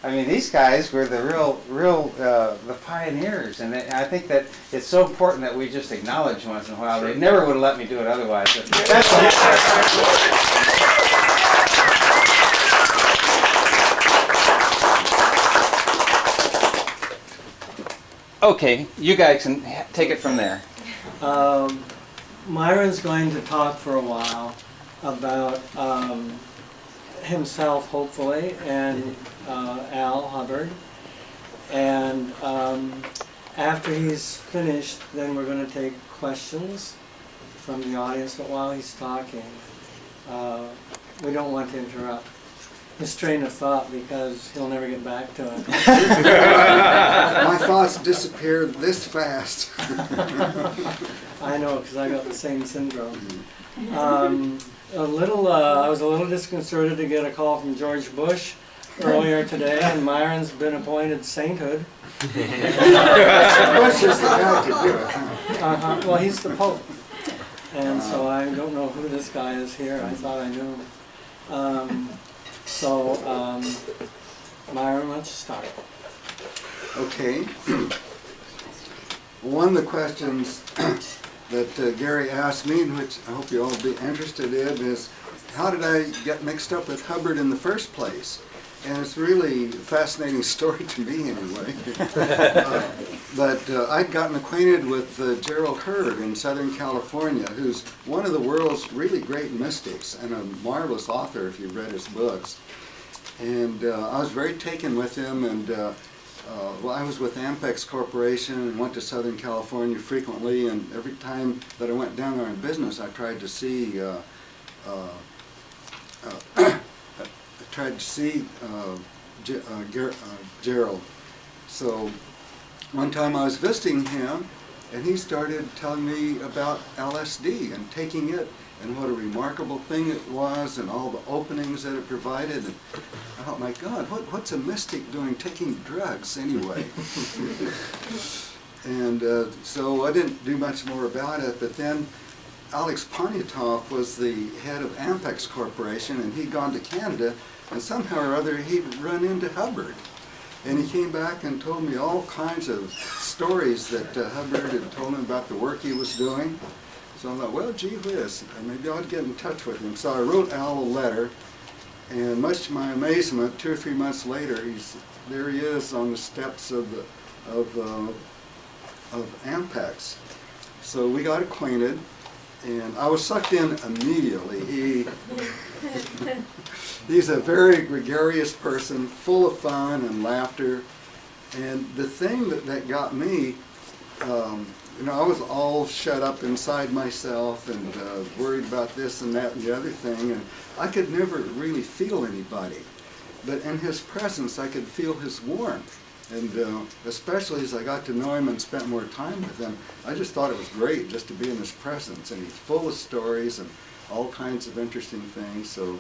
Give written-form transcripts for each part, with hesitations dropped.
I mean, these guys were the the pioneers, and I think that it's so important that we just acknowledge once in a while. They never would have let me do it otherwise. But that's okay, you guys can take it from there. Myron's going to talk for a while about himself, hopefully, and Al Hubbard. And after he's finished, then we're going to take questions from the audience. But while he's talking, we don't want to interrupt his train of thought because he'll never get back to it. My thoughts disappear this fast. I know, because I got the same syndrome. I was a little disconcerted to get a call from George Bush earlier today, and Myron's been appointed sainthood. Bush is the guy to do it. Well, he's the Pope, and so I don't know who this guy is here. I thought I knew him. Myron, let's start. Okay. One of the questions that Gary asked me, which I hope you'll all be interested in, is how did I get mixed up with Hubbard in the first place? And it's really a fascinating story to me anyway. But I'd gotten acquainted with Gerald Heard in Southern California, who's one of the world's really great mystics and a marvelous author if you've read his books. And I was very taken with him, and well, I was with Ampex Corporation and went to Southern California frequently, and every time that I went down there in business, I tried to see Gerald. So one time I was visiting him, and he started telling me about LSD and taking it, and what a remarkable thing it was, and all the openings that it provided. And I thought, my God, what's a mystic doing taking drugs anyway? And so I didn't do much more about it, but then Alex Poniatoff was the head of Ampex Corporation, and he'd gone to Canada, and somehow or other he'd run into Hubbard. And he came back and told me all kinds of stories that Hubbard had told him about the work he was doing. So I thought, well, gee whiz, maybe I ought to get in touch with him. So I wrote Al a letter, and much to my amazement, 2 or 3 months later, there he is on the steps of Ampex. So we got acquainted, and I was sucked in immediately. He's a very gregarious person, full of fun and laughter. And the thing that got me, you know, I was all shut up inside myself and worried about this and that and the other thing, and I could never really feel anybody. But in his presence, I could feel his warmth. And especially as I got to know him and spent more time with him, I just thought it was great just to be in his presence. And he's full of stories and all kinds of interesting things. So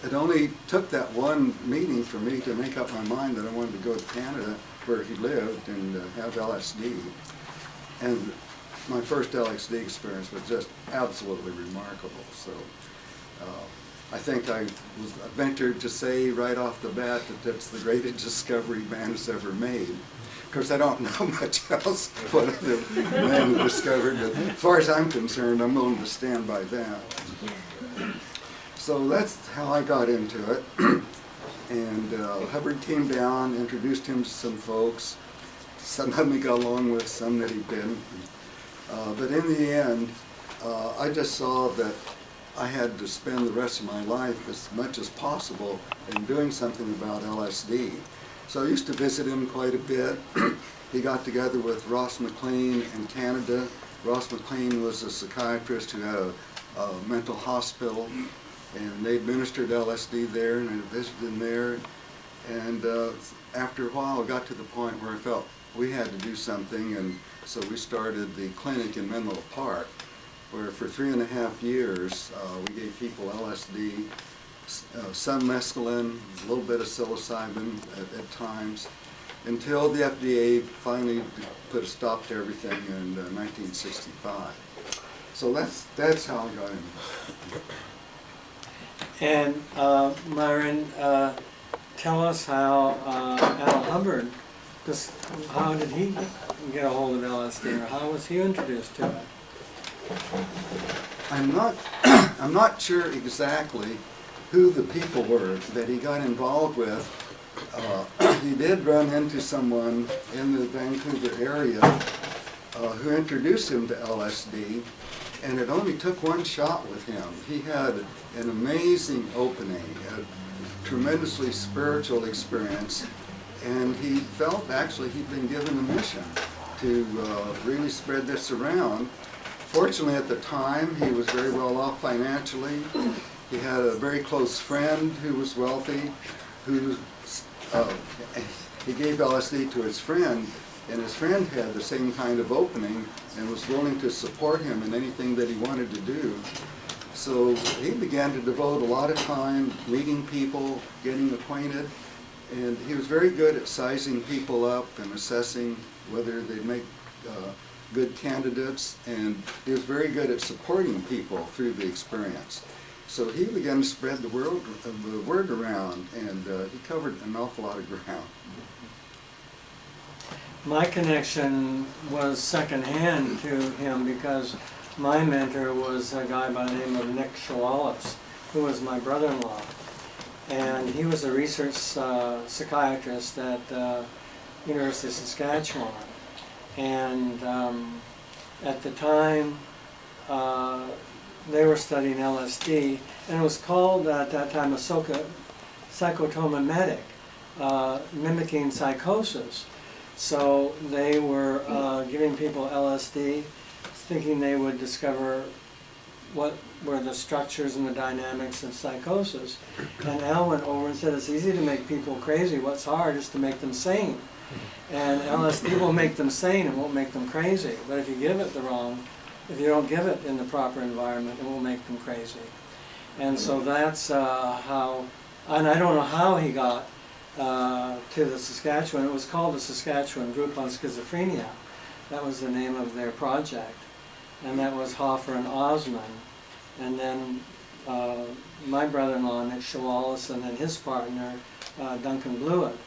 it only took that one meeting for me to make up my mind that I wanted to go to Canada, where he lived, and have LSD. And my first LSD experience was just absolutely remarkable. So I think I ventured to say right off the bat that that's the greatest discovery man has ever made. Of course, I don't know much else what other man discovered, but as far as I'm concerned, I'm willing to stand by that. So that's how I got into it. And Hubbard came down, introduced him to some folks. Some of them he got along with, some that he didn't. But in the end, I just saw that I had to spend the rest of my life as much as possible in doing something about LSD. So I used to visit him quite a bit. He got together with Ross McLean in Canada. Ross McLean was a psychiatrist who had a mental hospital, and they administered LSD there, and I visited him there. And after a while, I got to the point where I felt we had to do something, and so we started the clinic in Menlo Park, where for 3.5 years we gave people LSD, some mescaline, a little bit of psilocybin at times, until the FDA finally put a stop to everything in 1965. So that's how I got in. And Myron, tell us how Al Hubbard, how did he get a hold of LSD, or how was he introduced to it? I'm not sure exactly who the people were that he got involved with. He did run into someone in the Vancouver area who introduced him to LSD, and it only took one shot with him. He had an amazing opening, a tremendously spiritual experience, and he felt actually he'd been given a mission to really spread this around. Fortunately, at the time, he was very well off financially. He had a very close friend who was wealthy, who he gave LSD to his friend, and his friend had the same kind of opening and was willing to support him in anything that he wanted to do. So he began to devote a lot of time meeting people, getting acquainted, and he was very good at sizing people up and assessing whether they'd make good candidates, and he was very good at supporting people through the experience. So he began to spread the word around, and he covered an awful lot of ground. My connection was secondhand to him because my mentor was a guy by the name of Nick Shawalis, who was my brother-in-law. And he was a research psychiatrist at University of Saskatchewan. And at the time, they were studying LSD, and it was called at that time a psychotomimetic, mimicking psychosis. So they were giving people LSD, thinking they would discover what were the structures and the dynamics of psychosis. And Al went over and said, it's easy to make people crazy. What's hard is to make them sane. And LSD will make them sane, it won't make them crazy. But if you give it if you don't give it in the proper environment, it will make them crazy. And so that's how, and I don't know how he got to the Saskatchewan. It was called the Saskatchewan Group on Schizophrenia. That was the name of their project. And that was Hoffer and Osman. And then my brother-in-law, Nick Shawalis, and then his partner, Duncan Blewett.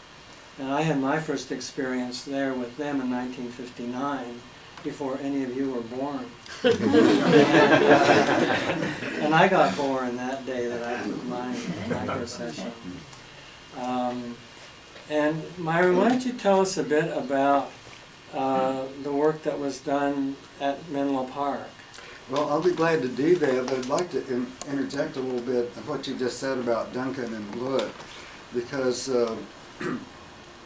And I had my first experience there with them in 1959, before any of you were born. And I got born that day that I took my first session. And Myron, why don't you tell us a bit about the work that was done at Menlo Park? Well, I'll be glad to do that, but I'd like to interject a little bit of what you just said about Duncan and Blewett, because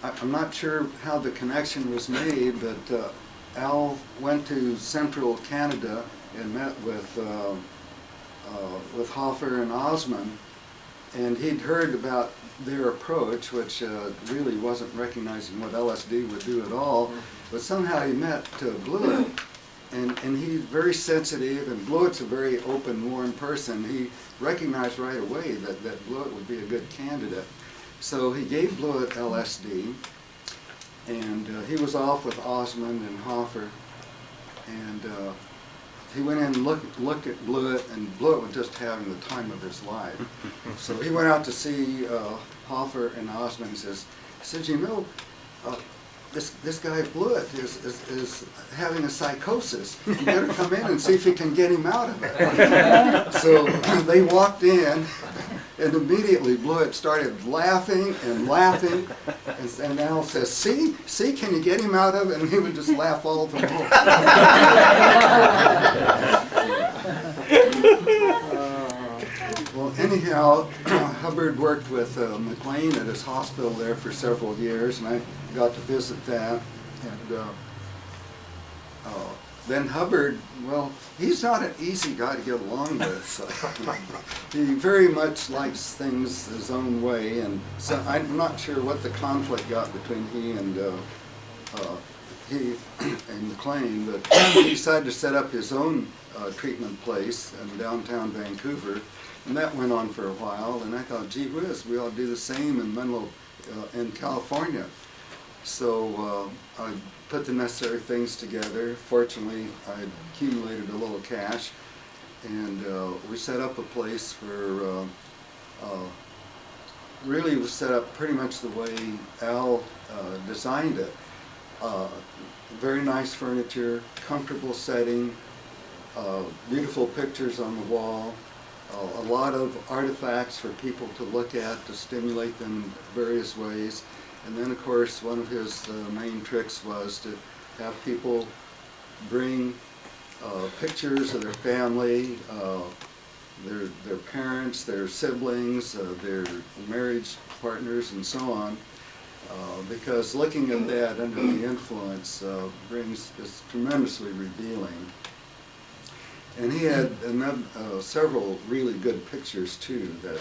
I'm not sure how the connection was made, but Al went to central Canada and met with Hoffer and Osman, and he'd heard about their approach, which really wasn't recognizing what LSD would do at all, but somehow he met Blewett, and he's very sensitive, and Blewett's a very open, warm person. He recognized right away that Blewett would be a good candidate. So he gave Blewett LSD, and he was off with Osman and Hoffer, and he went in and looked at Blewett, and Blewett was just having the time of his life. So he went out to see Hoffer and Osman and says, you know, this guy Blewett is having a psychosis. You better come in and see if you can get him out of it. So they walked in, and immediately Blewett started laughing and laughing, and Al says, see, can you get him out of it? And he would just laugh all the more. Well, anyhow, Hubbard worked with McLean at his hospital there for several years, and I got to visit that. And then Hubbard, well, he's not an easy guy to get along with. He very much likes things his own way, and so I'm not sure what the conflict got between he and McLean, but he decided to set up his own treatment place in downtown Vancouver, and that went on for a while, and I thought, gee whiz, we ought to do the same in Menlo, in California. So I put the necessary things together. Fortunately, I accumulated a little cash, and we set up a place for really was set up pretty much the way Al designed it. Very nice furniture, comfortable setting, beautiful pictures on the wall, a lot of artifacts for people to look at to stimulate them in various ways. And then, of course, one of his main tricks was to have people bring pictures of their family, their parents, their siblings, their marriage partners, and so on. Because looking at that under the influence is tremendously revealing. And he had several really good pictures too. That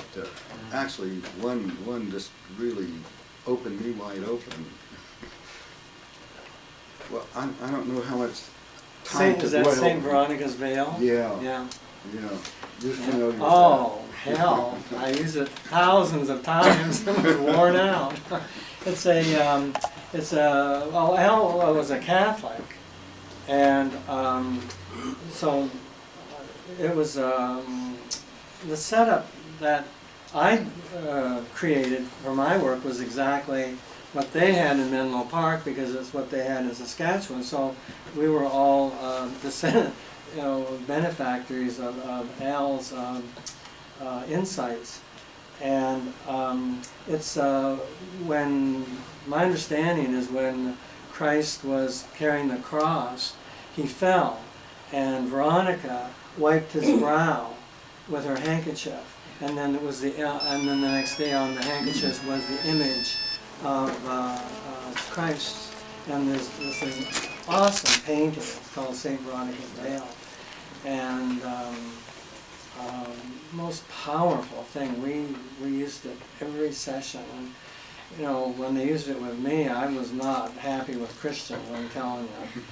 actually one just really opened me wide open. Well, I don't know how much time to Is that dwell. St. Veronica's veil? Yeah. Yeah. Yeah. You're familiar with Oh, hell. I used it thousands of times. It was worn out. Well, Al was a Catholic. And so it was the setup that I created for my work was exactly what they had in Menlo Park, because it's what they had in Saskatchewan. So we were all descendant, benefactors of Al's insights. And it's when, my understanding is when Christ was carrying the cross, he fell, and Veronica wiped his brow with her handkerchief, and then it was and then the next day on the handkerchief was the image of Christ, and there's this awesome painting. It's called St. Veronica's Veil, and most powerful thing. We used it every session, and when they used it with me, I was not happy with Christians, I'm telling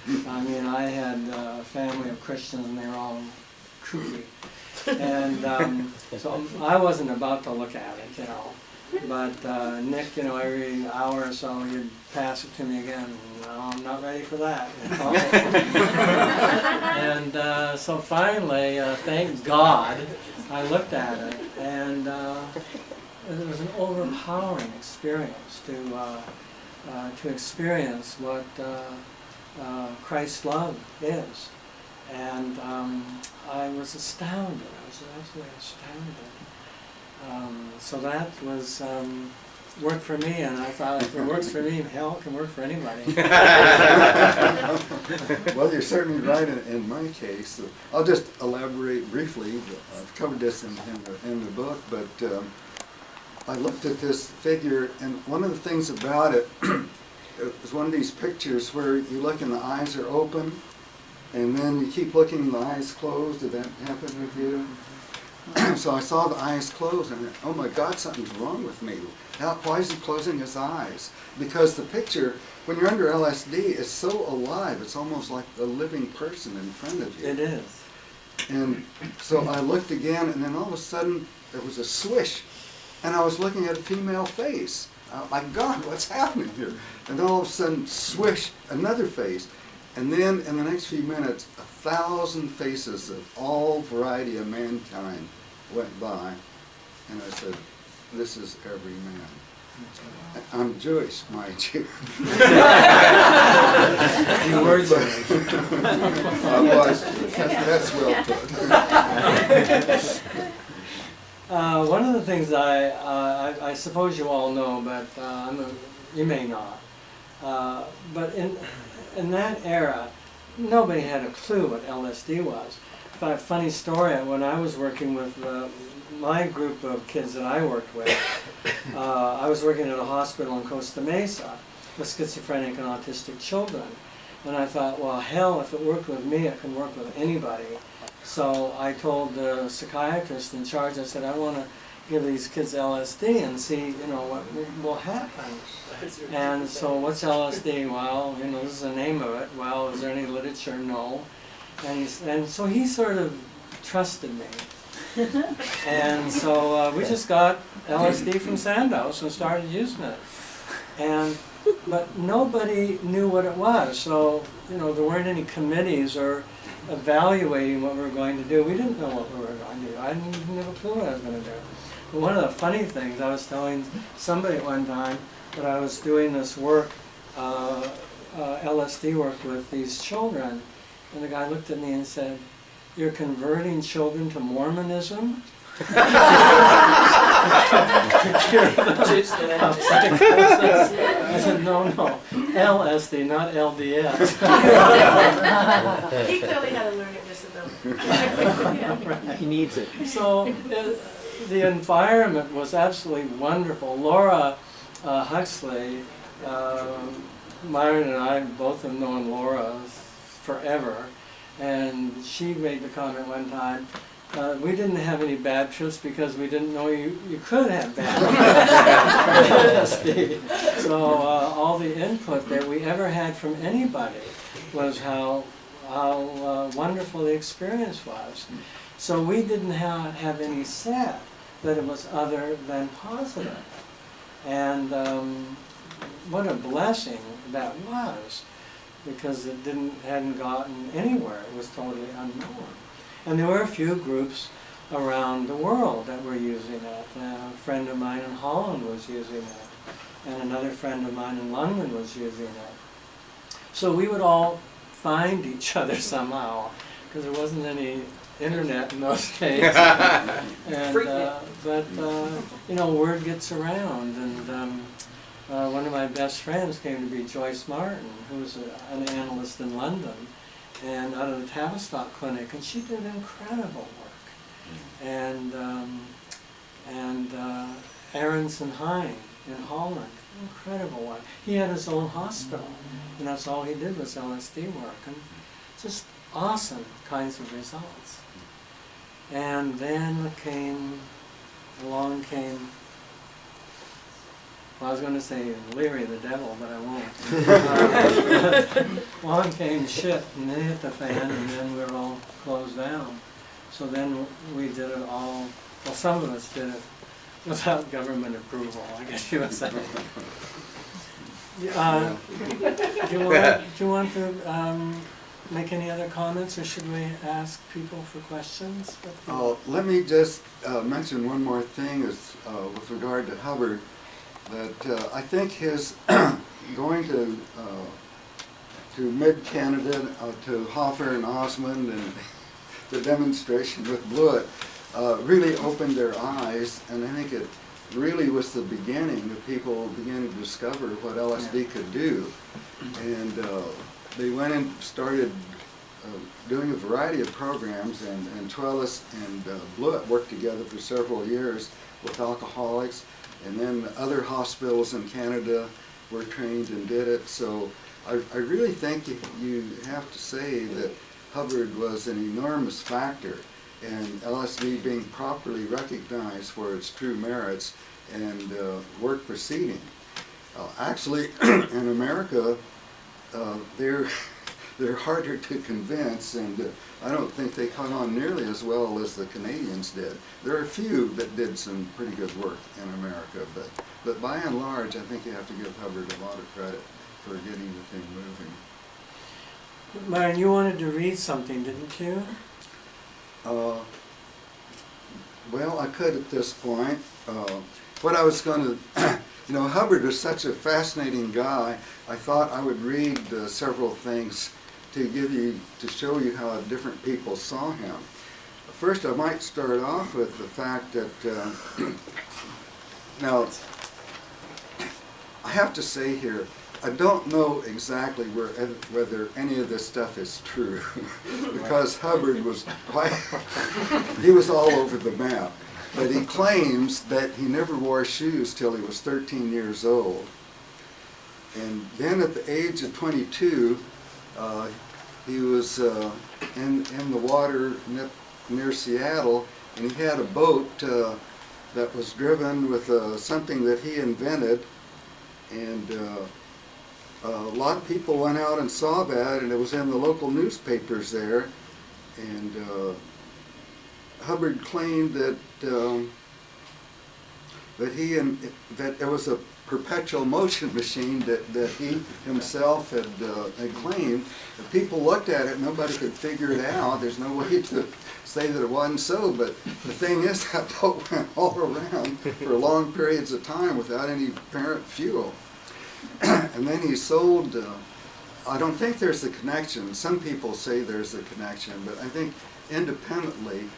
you. I mean, I had a family of Christians, and they were all kooky. And so I wasn't about to look at it, But Nick, every hour or so, he'd pass it to me again. No, I'm not ready for that. And so finally, thank God, I looked at it, and it was an overpowering experience to experience what Christ's love is. And I was astounded. I was absolutely astounded. So that was worked for me, and I thought, if it works for me, hell, it can work for anybody. Well, you're certainly right in my case. I'll just elaborate briefly. I've covered this in the book, but I looked at this figure, and one of the things about it is one of these pictures where you look and the eyes are open, and then you keep looking and the eyes closed. Did that happen with you? So I saw the eyes closed, and oh my God, something's wrong with me. Why is he closing his eyes? Because the picture, when you're under LSD, is so alive. It's almost like a living person in front of you. It is. And so I looked again, and then all of a sudden there was a swish, and I was looking at a female face. My God, what's happening here? And then all of a sudden, swish, another face. And then in the next few minutes, 1,000 faces of all variety of mankind went by. And I said, this is every man. I'm Jewish, mind you. You were Jewish. I was. That's well put. One of the things I suppose you all know, but you may not. But in that era, nobody had a clue what LSD was. A funny story, when I was working with my group of kids that I worked with, I was working at a hospital in Costa Mesa with schizophrenic and autistic children. And I thought, well, hell, if it worked with me, it can work with anybody. So I told the psychiatrist in charge, I said, I want to give these kids LSD and see, what will happen. And so what's LSD? Well, this is the name of it. Well, is there any literature? No. And so he sort of trusted me. And so we just got LSD from Sandoz and started using it. But nobody knew what it was. So, there weren't any committees or evaluating what we were going to do. We didn't know what we were going to do. I didn't even have a clue what I was going to do. But one of the funny things, I was telling somebody at one time that I was doing this work, LSD work with these children, and the guy looked at me and said, "You're converting children to Mormonism?" I said, no, LSD, not LDS. He clearly had a learning disability. Right. He needs it. So the environment was absolutely wonderful. Laura Huxley, Myron and I both have known Laura forever, and she made the comment one time, we didn't have any bad trips because we didn't know you could have bad LSD. So all the input that we ever had from anybody was how wonderful the experience was. So we didn't have any set that it was other than positive. And what a blessing that was, because it hadn't gotten anywhere. It was totally unknown. And there were a few groups around the world that were using it. A friend of mine in Holland was using it, and another friend of mine in London was using it. So we would all find each other somehow, because there wasn't any internet in those days. And, but you know, word gets around, and one of my best friends came to be Joyce Martin, who was an analyst in London, and out of the Tavistock Clinic, and she did incredible work. And Aronson Hine in Holland, incredible work. He had his own hospital, and that's all he did was LSD work, and just awesome kinds of results. And then along came, well, I was going to say Leary the devil, but I won't. Along came shit, and then hit the fan, and then we were all closed down. So then we did it all, well, some of us did it without government approval, I guess you would say. Do you want to make any other comments, or should we ask people for questions? Let me just mention one more thing with regard to Hubbard, that I think his going to mid-Canada, to Hoffer and Osmond, and the demonstration with Blewett really opened their eyes, and I think it really was the beginning of people beginning to discover what LSD could do. And they went and started doing a variety of programs, and Trellis and Blewett worked together for several years with alcoholics, and then other hospitals in Canada were trained and did it. So I really think you have to say that Hubbard was an enormous factor in LSD being properly recognized for its true merits and work proceeding. Actually, in America, they're harder to convince, and I don't think they caught on nearly as well as the Canadians did. There are a few that did some pretty good work in America, but by and large, I think you have to give Hubbard a lot of credit for getting the thing moving. Myron, you wanted to read something, didn't you? Well, I could at this point. What I was going to, you know, Hubbard was such a fascinating guy. I thought I would read several things to show you how different people saw him. First, I might start off with the fact that, now, I have to say here, I don't know exactly whether any of this stuff is true, because Hubbard was he was all over the map. But he claims that he never wore shoes till he was 13 years old. And then at the age of 22, he was in the water near Seattle, and he had a boat that was driven with something that he invented, and a lot of people went out and saw that, and it was in the local newspapers there, and Hubbard claimed that But that it was a perpetual motion machine that he himself had claimed. If people looked at it, nobody could figure it out. There's no way to say that it wasn't so, but the thing is that boat went all around for long periods of time without any apparent fuel. And then he sold, I don't think there's a connection. Some people say there's a connection, but I think independently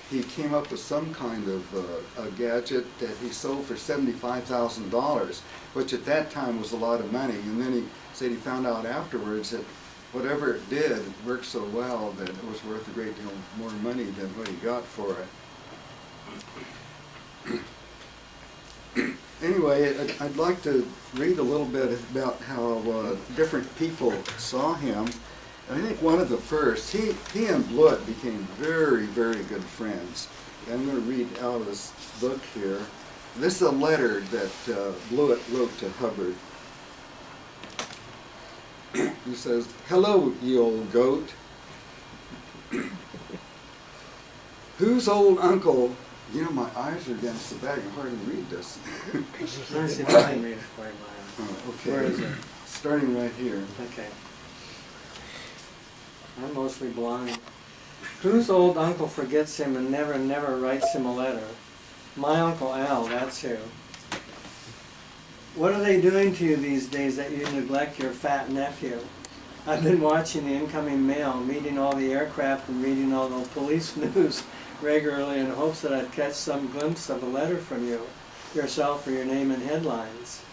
he came up with some kind of a gadget that he sold for $75,000, which at that time was a lot of money. And then he said he found out afterwards that whatever it did, it worked so well that it was worth a great deal more money than what he got for it. Anyway, I'd like to read a little bit about how different people saw him. I think one of the first, he and Blewett became very, very good friends. I'm going to read out of this book here. This is a letter that Blewett wrote to Hubbard. He says, "Hello, you old goat. Whose old uncle," you know, my eyes are against the back, I hardly read this. Let me see if I can read it for you, Myron. Okay. Where is it? Starting right here. Okay. I'm mostly blind. Whose old uncle forgets him and never writes him a letter? My Uncle Al, that's who. What are they doing to you these days that you neglect your fat nephew? I've been watching the incoming mail, meeting all the aircraft and reading all the police news regularly in hopes that I'd catch some glimpse of a letter from you, yourself or your name in headlines.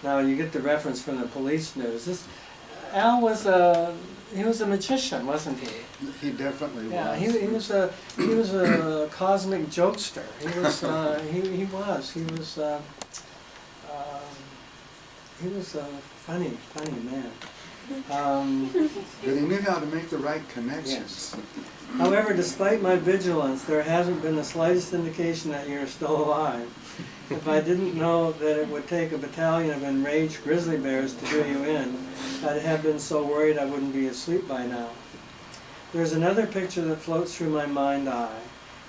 Now you get the reference from the police news. Al was a magician, wasn't he? He definitely was. Yeah, he was a cosmic jokester. He was a funny man. But he knew how to make the right connections. Yes. However, despite my vigilance, there hasn't been the slightest indication that you're still alive. If I didn't know that it would take a battalion of enraged grizzly bears to do you in, I'd have been so worried I wouldn't be asleep by now. There's another picture that floats through my mind's eye.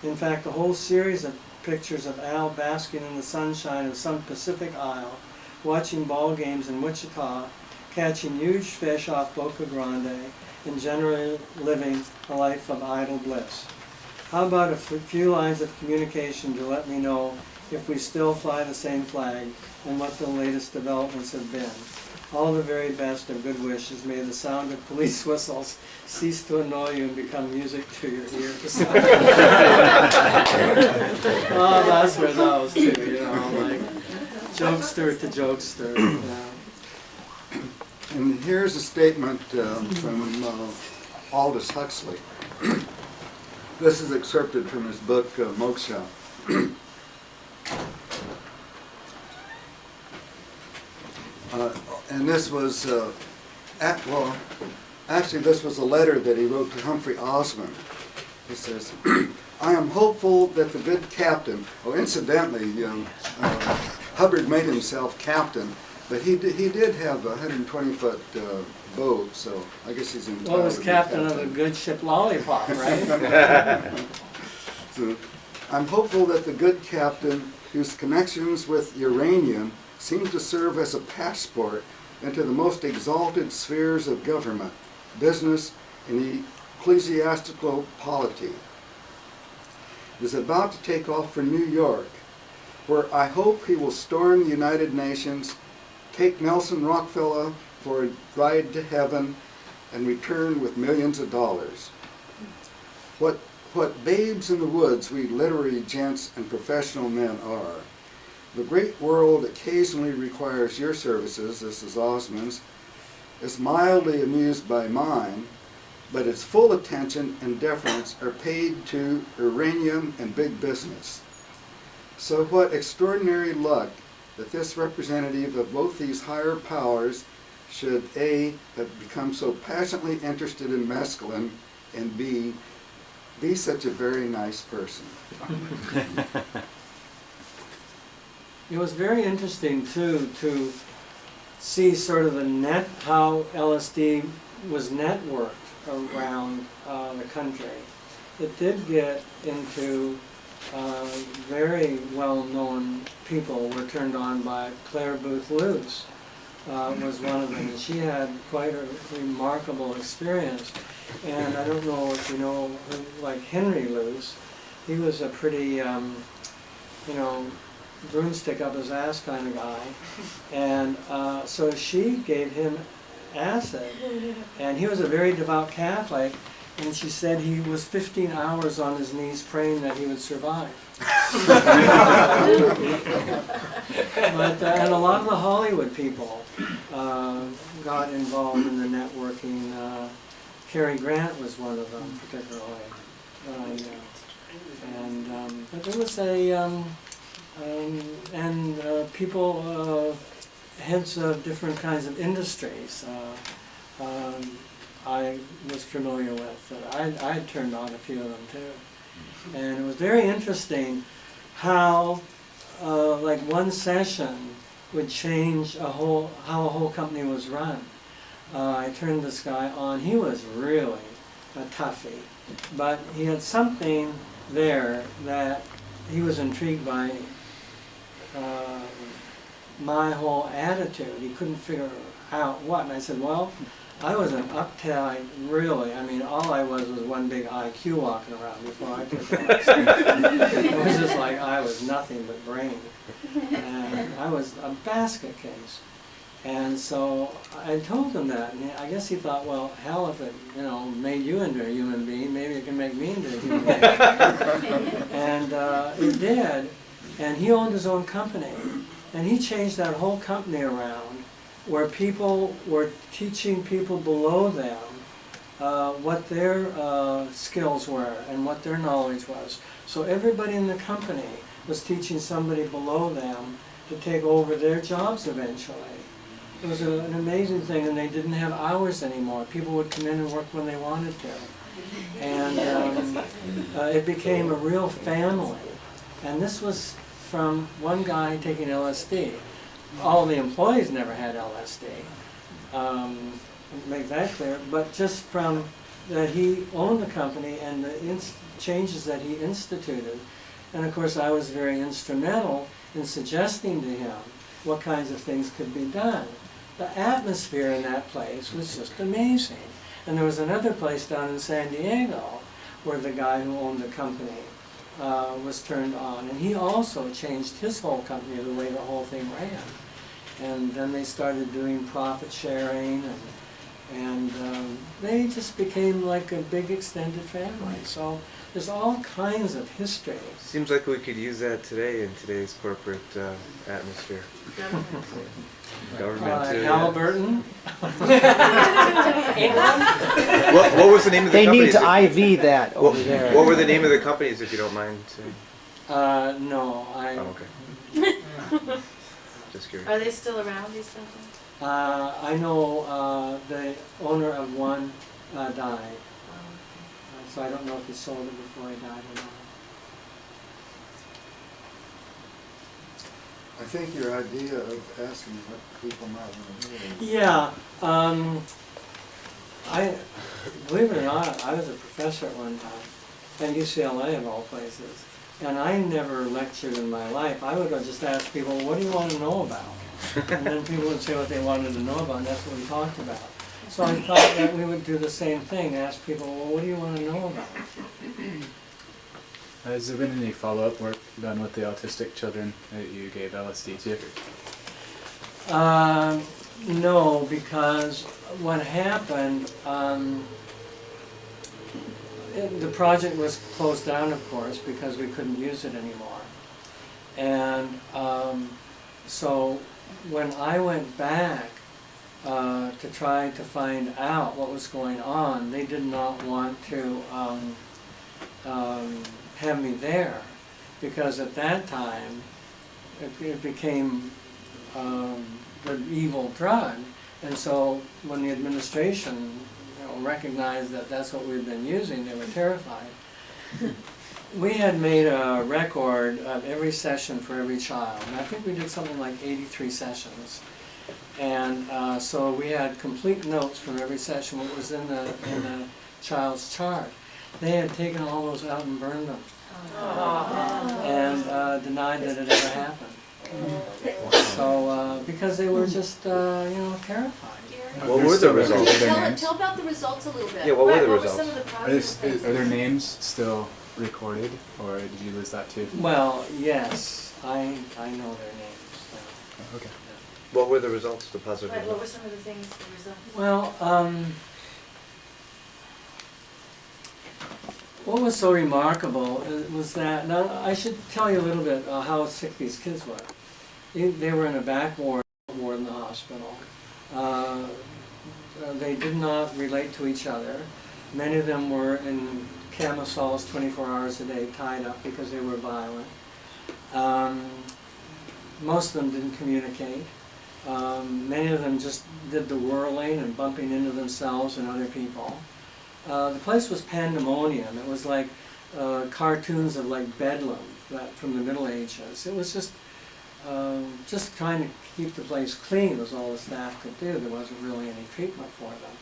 In fact, a whole series of pictures of Al basking in the sunshine of some Pacific isle, watching ball games in Wichita, catching huge fish off Boca Grande, and generally living a life of idle bliss. How about a few lines of communication to let me know if we still fly the same flag and what the latest developments have been? All the very best of good wishes. May the sound of police whistles cease to annoy you and become music to your ears. Oh, that's where those two, you know, like jokester to jokester. You know. And here's a statement from Aldous Huxley. This is excerpted from his book, Moksha. And this was, actually this was a letter that he wrote to Humphrey Osmond. He says, "I am hopeful that the good captain," incidentally, Hubbard made himself captain, but he did have a 120-foot boat, so I guess he's entitled. Well, was to be captain of the good ship Lollipop, right? So, "I'm hopeful that the good captain, whose connections with uranium seem to serve as a passport into the most exalted spheres of government, business, and ecclesiastical polity, is about to take off for New York, where I hope he will storm the United Nations, take Nelson Rockefeller for a ride to heaven, and return with millions of dollars. What babes in the woods we literary gents and professional men are. The great world occasionally requires your services," this is Osmond's, "is mildly amused by mine, but its full attention and deference are paid to uranium and big business. So what extraordinary luck that this representative of both these higher powers should A, have become so passionately interested in mescaline, and B, be such a very nice person." It was very interesting, too, to see sort of how LSD was networked around the country. It did get into very well-known people were turned on by Claire Booth Luce, was one of them, and she had quite a remarkable experience. And I don't know if you know, like Henry Luce, he was a pretty, you know, broomstick up his ass kind of guy. And so she gave him acid, and he was a very devout Catholic, and she said he was 15 hours on his knees praying that he would survive. But, and a lot of the Hollywood people got involved in the networking. Cary Grant was one of them, particularly. But there was a, people, heads of different kinds of industries, I was familiar with. I had turned on a few of them too. And it was very interesting how, like one session would change how a whole company was run. I turned this guy on. He was really a toughie, but he had something there that he was intrigued by my whole attitude. He couldn't figure out what. And I said, well, I was an uptight, really. I mean, all I was one big IQ walking around before I took LSD. It was just like I was nothing but brain. And I was a basket case. And so I told him that, and I guess he thought, well, hell, if it, you know, made you into a human being, maybe it can make me into a human being. And it did. And he owned his own company. And he changed that whole company around, where people were teaching people below them what their skills were and what their knowledge was. So everybody in the company was teaching somebody below them to take over their jobs eventually. It was an amazing thing, and they didn't have hours anymore. People would come in and work when they wanted to. And it became a real family. And this was from one guy taking LSD. All the employees never had LSD, make that clear, but just from that he owned the company and the changes that he instituted. And of course I was very instrumental in suggesting to him what kinds of things could be done. The atmosphere in that place was just amazing. And there was another place down in San Diego where the guy who owned the company was turned on, and he also changed his whole company the way the whole thing ran. And then they started doing profit sharing, and they just became like a big extended family. So there's all kinds of history. Seems like we could use that today in today's corporate atmosphere. Government too. Halliburton. What was the name of the They companies? need to IV that over there. What were the name of the companies, if you don't mind saying? No, I. Oh, okay. Just curious. Are they still around, these companies? I know the owner of one died, so I don't know if he sold it before he died or not. I think your idea of asking what people might want to know. Yeah, I believe it or not, I was a professor at one time at UCLA of all places, and I never lectured in my life. I would just ask people, "What do you want to know about?" And then people would say what they wanted to know about, and that's what we talked about. So I thought that we would do the same thing, ask people, "Well, what do you want to know about?" Has there been any follow-up work done with the autistic children that you gave LSD to? No, because what happened, the project was closed down, of course, because we couldn't use it anymore. And so when I went back to try to find out what was going on, they did not want to have me there, because at that time it became the evil drug, and so when the administration recognized that that's what we'd been using, they were terrified. We had made a record of every session for every child, and I think we did something like 83 sessions, and so we had complete notes from every session, what was in the child's chart. they had taken all those out and burned them, and denied that it ever happened. So, because they were just, terrified. What were the results? Tell about the results a little bit. Yeah, what were the What results? were some of the Are, positive things? are their names still recorded, or did you lose that too? Well, yes, I know their names now. Okay. What were the results, the positive Right, what were results? some of the things, the results? Well, what was so remarkable was that, now I should tell you a little bit how sick these kids were. They were in a back ward in the hospital. They did not relate to each other. Many of them were in camisoles 24 hours a day, tied up because they were violent. Most of them didn't communicate. Many of them just did the whirling and bumping into themselves and other people. The place was pandemonium. It was like cartoons of like Bedlam from the Middle Ages. It was just trying to keep the place clean was all the staff could do. There wasn't really any treatment for them.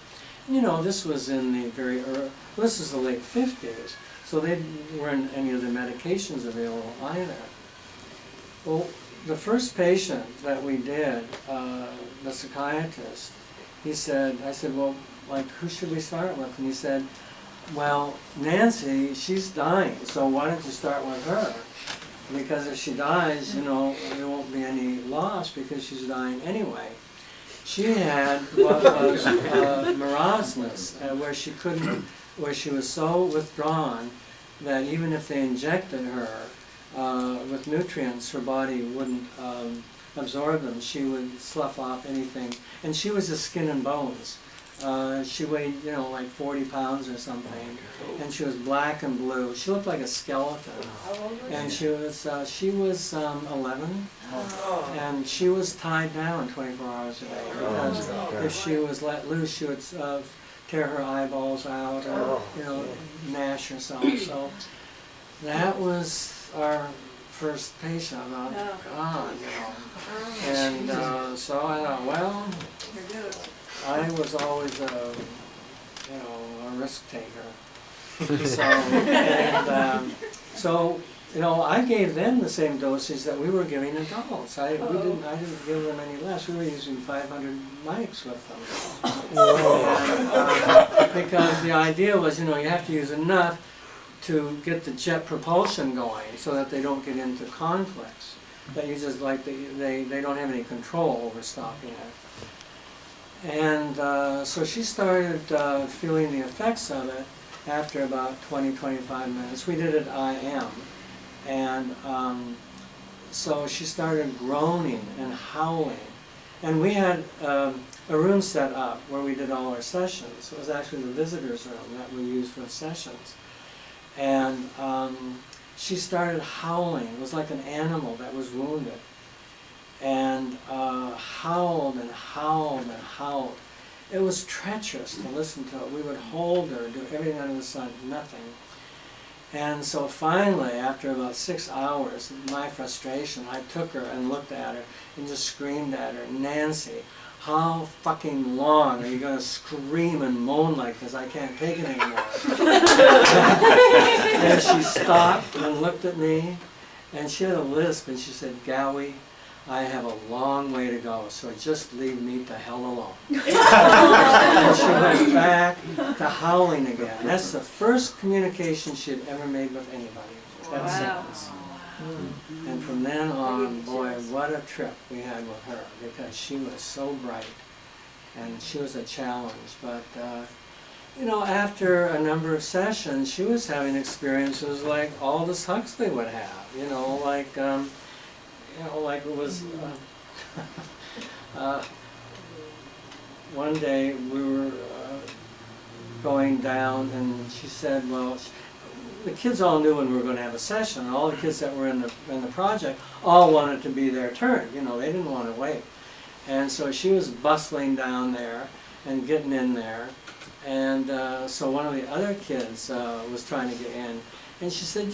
And, this was in the this is the late 50s, so they weren't any of the medications available either. Well, the first patient that we did, the psychiatrist, I said, well, like, who should we start with? And he said, well, Nancy, she's dying, so why don't you start with her? Because if she dies, there won't be any loss because she's dying anyway. She had what was marasmus, where she was so withdrawn that even if they injected her with nutrients, her body wouldn't absorb them. She would slough off anything. And she was just skin and bones. She weighed, like 40 pounds or something, and she was black and blue. She looked like a skeleton. And she was 11, and she was tied down 24 hours a day because if she was let loose, she would tear her eyeballs out or mash herself. So that was our first patient. I thought, God, and so I thought, well. I was always a risk taker. So I gave them the same dosage that we were giving adults. I didn't give them any less. We were using 500 mics with them. And, because the idea was, you have to use enough to get the jet propulsion going so that they don't get into conflicts. That you just they don't have any control over stopping it. And so she started feeling the effects of it after about 20-25 minutes. We did it IM. And so she started groaning and howling. And we had a room set up where we did all our sessions. It was actually the visitor's room that we used for sessions. And she started howling. It was like an animal that was wounded. And howled and howled and howled. It was treacherous to listen to it. We would hold her, do everything under the sun, nothing. And so finally, after about 6 hours, my frustration, I took her and looked at her and just screamed at her, Nancy, how fucking long are you going to scream and moan like this? I can't take it anymore. And she stopped and looked at me, and she had a lisp, and she said, Gowie, I have a long way to go, so just leave me to hell alone. And she went back to howling again. That's the first communication she had ever made with anybody. That sentence. And from then on, boy, what a trip we had with her, because she was so bright, and she was a challenge. But, after a number of sessions, she was having experiences like Aldous Huxley would have, like it was, one day we were going down and she said, well, the kids all knew when we were going to have a session. All the kids that were in the project all wanted to be their turn. They didn't want to wait. And so she was bustling down there and getting in there. And so one of the other kids was trying to get in. And she said,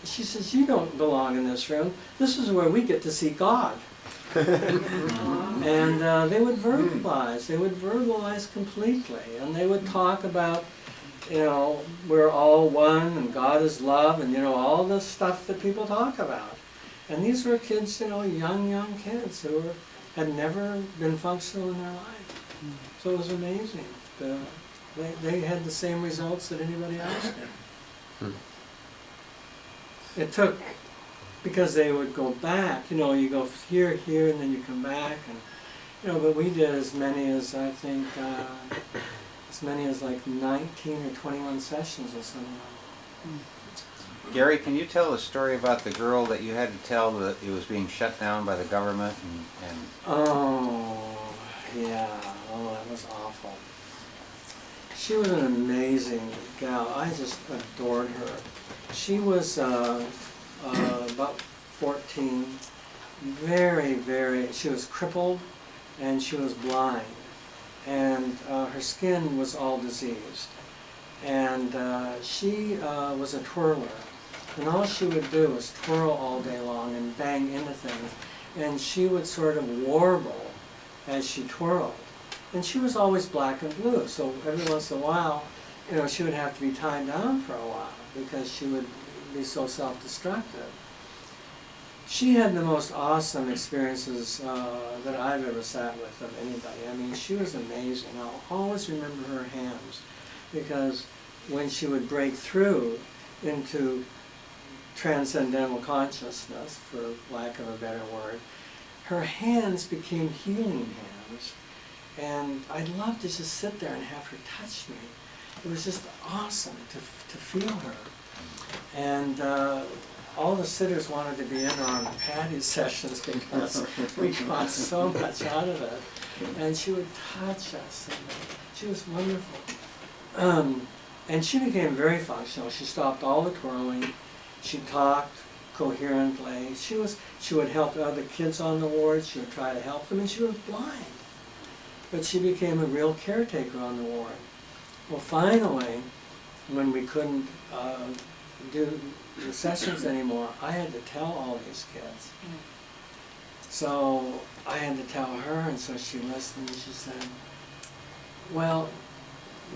she says, you don't belong in this room. This is where we get to see God. And they would verbalize. They would verbalize completely. And they would talk about, you know, we're all one and God is love and, you know, all the stuff that people talk about. And these were kids, you know, young kids who had never been functional in their life. So it was amazing. They had the same results that anybody else did. It took, because they would go back, you know, you go here, and then you come back, and, you know, but we did as many as, I think, as many as like 19 or 21 sessions or something. Gary, can you tell a story about the girl that you had to tell that it was being shut down by the government? And Oh, yeah. Oh, that was awful. She was an amazing gal. I just adored her. She was about 14, she was crippled and she was blind. And her skin was all diseased. And she was a twirler. And all she would do was twirl all day long and bang into things. And she would sort of warble as she twirled. And she was always black and blue, so every once in a while, you know, she would have to be tied down for a while because she would be so self-destructive. She had the most awesome experiences that I've ever sat with of anybody. I mean, she was amazing. I'll always remember her hands because when she would break through into transcendental consciousness, for lack of a better word, her hands became healing hands. And I'd love to just sit there and have her touch me. It was just awesome to feel her. And all the sitters wanted to be in on Patty's sessions because we got so much out of it. And she would touch us. And she was wonderful. And she became very functional. She stopped all the twirling. She talked coherently. She would help other kids on the ward. She would try to help them, and she was blind. But she became a real caretaker on the ward. Well, finally, when we couldn't do the sessions anymore, I had to tell all these kids. So I had to tell her, and so she listened, and she said, well,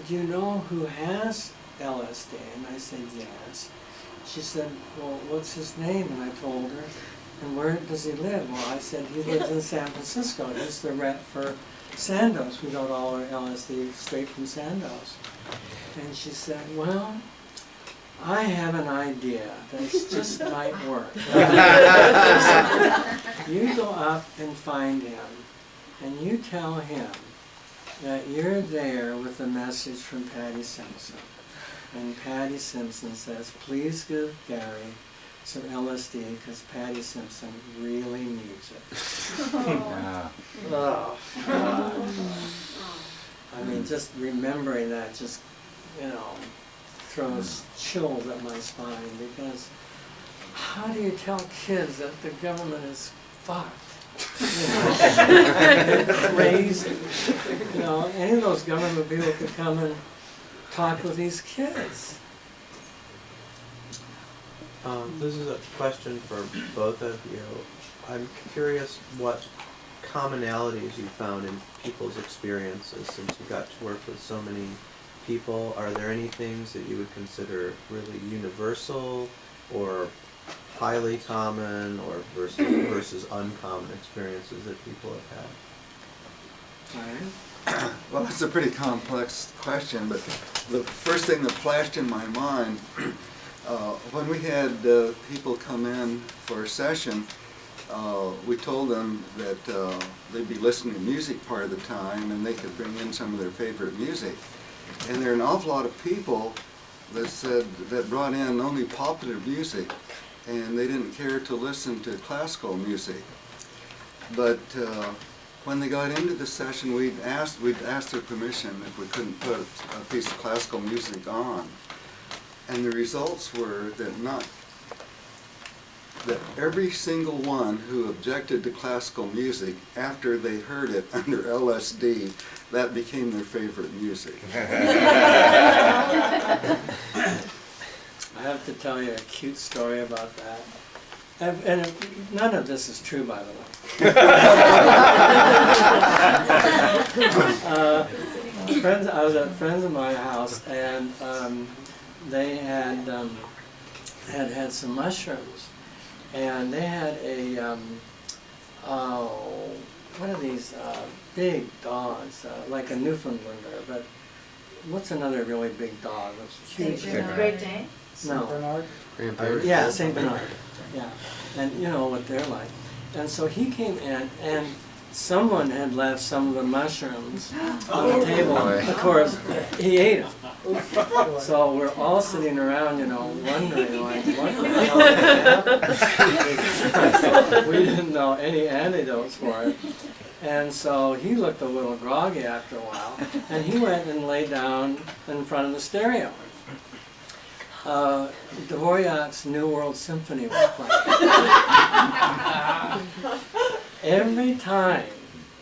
do you know who has LSD? And I said, yes. She said, well, what's his name? And I told her, and where does he live? Well, I said, he lives in San Francisco. He's the rep for Sandoz. We got all our LSD straight from Sandoz. And she said, well, I have an idea that just might work. You go up and find him, and you tell him that you're there with a message from Patty Simpson. And Patty Simpson says, please give Gary some LSD because Patty Simpson really needs it. yeah. Oh, God. I mean, just remembering that just, you know, throws chills up my spine because how do you tell kids that the government is fucked? They're crazy. You know, any of those government people could come and talk with these kids. This is a question for both of you. I'm curious what commonalities you found in people's experiences since you got to work with so many people. Are there any things that you would consider really universal or highly common or versus uncommon experiences that people have had? Well, it's a pretty complex question, but the first thing that flashed in my mind, when we had people come in for a session, we told them that they'd be listening to music part of the time and they could bring in some of their favorite music. And there are an awful lot of people that brought in only popular music and they didn't care to listen to classical music. But when they got into the session, we'd asked their permission if we couldn't put a piece of classical music on. And the results were that every single one who objected to classical music, after they heard it under LSD, that became their favorite music. I have to tell you a cute story about that. And none of this is true, by the way. friends. I was at friends of my house, and they had had some mushrooms, and they had a what are these big dogs, like a Newfoundlander, but what's another really big dog? Great Dane? No. Bernard? Yeah, Saint Bernard. Yeah, and you know what they're like. And so he came in, and someone had left some of the mushrooms on the table. Of course, he ate them. So we're all sitting around, you know, wondering, like, what the hell happened? We didn't know any antidotes for it. And so he looked a little groggy after a while, and he went and lay down in front of the stereo. Dvorak's New World Symphony was playing. Every time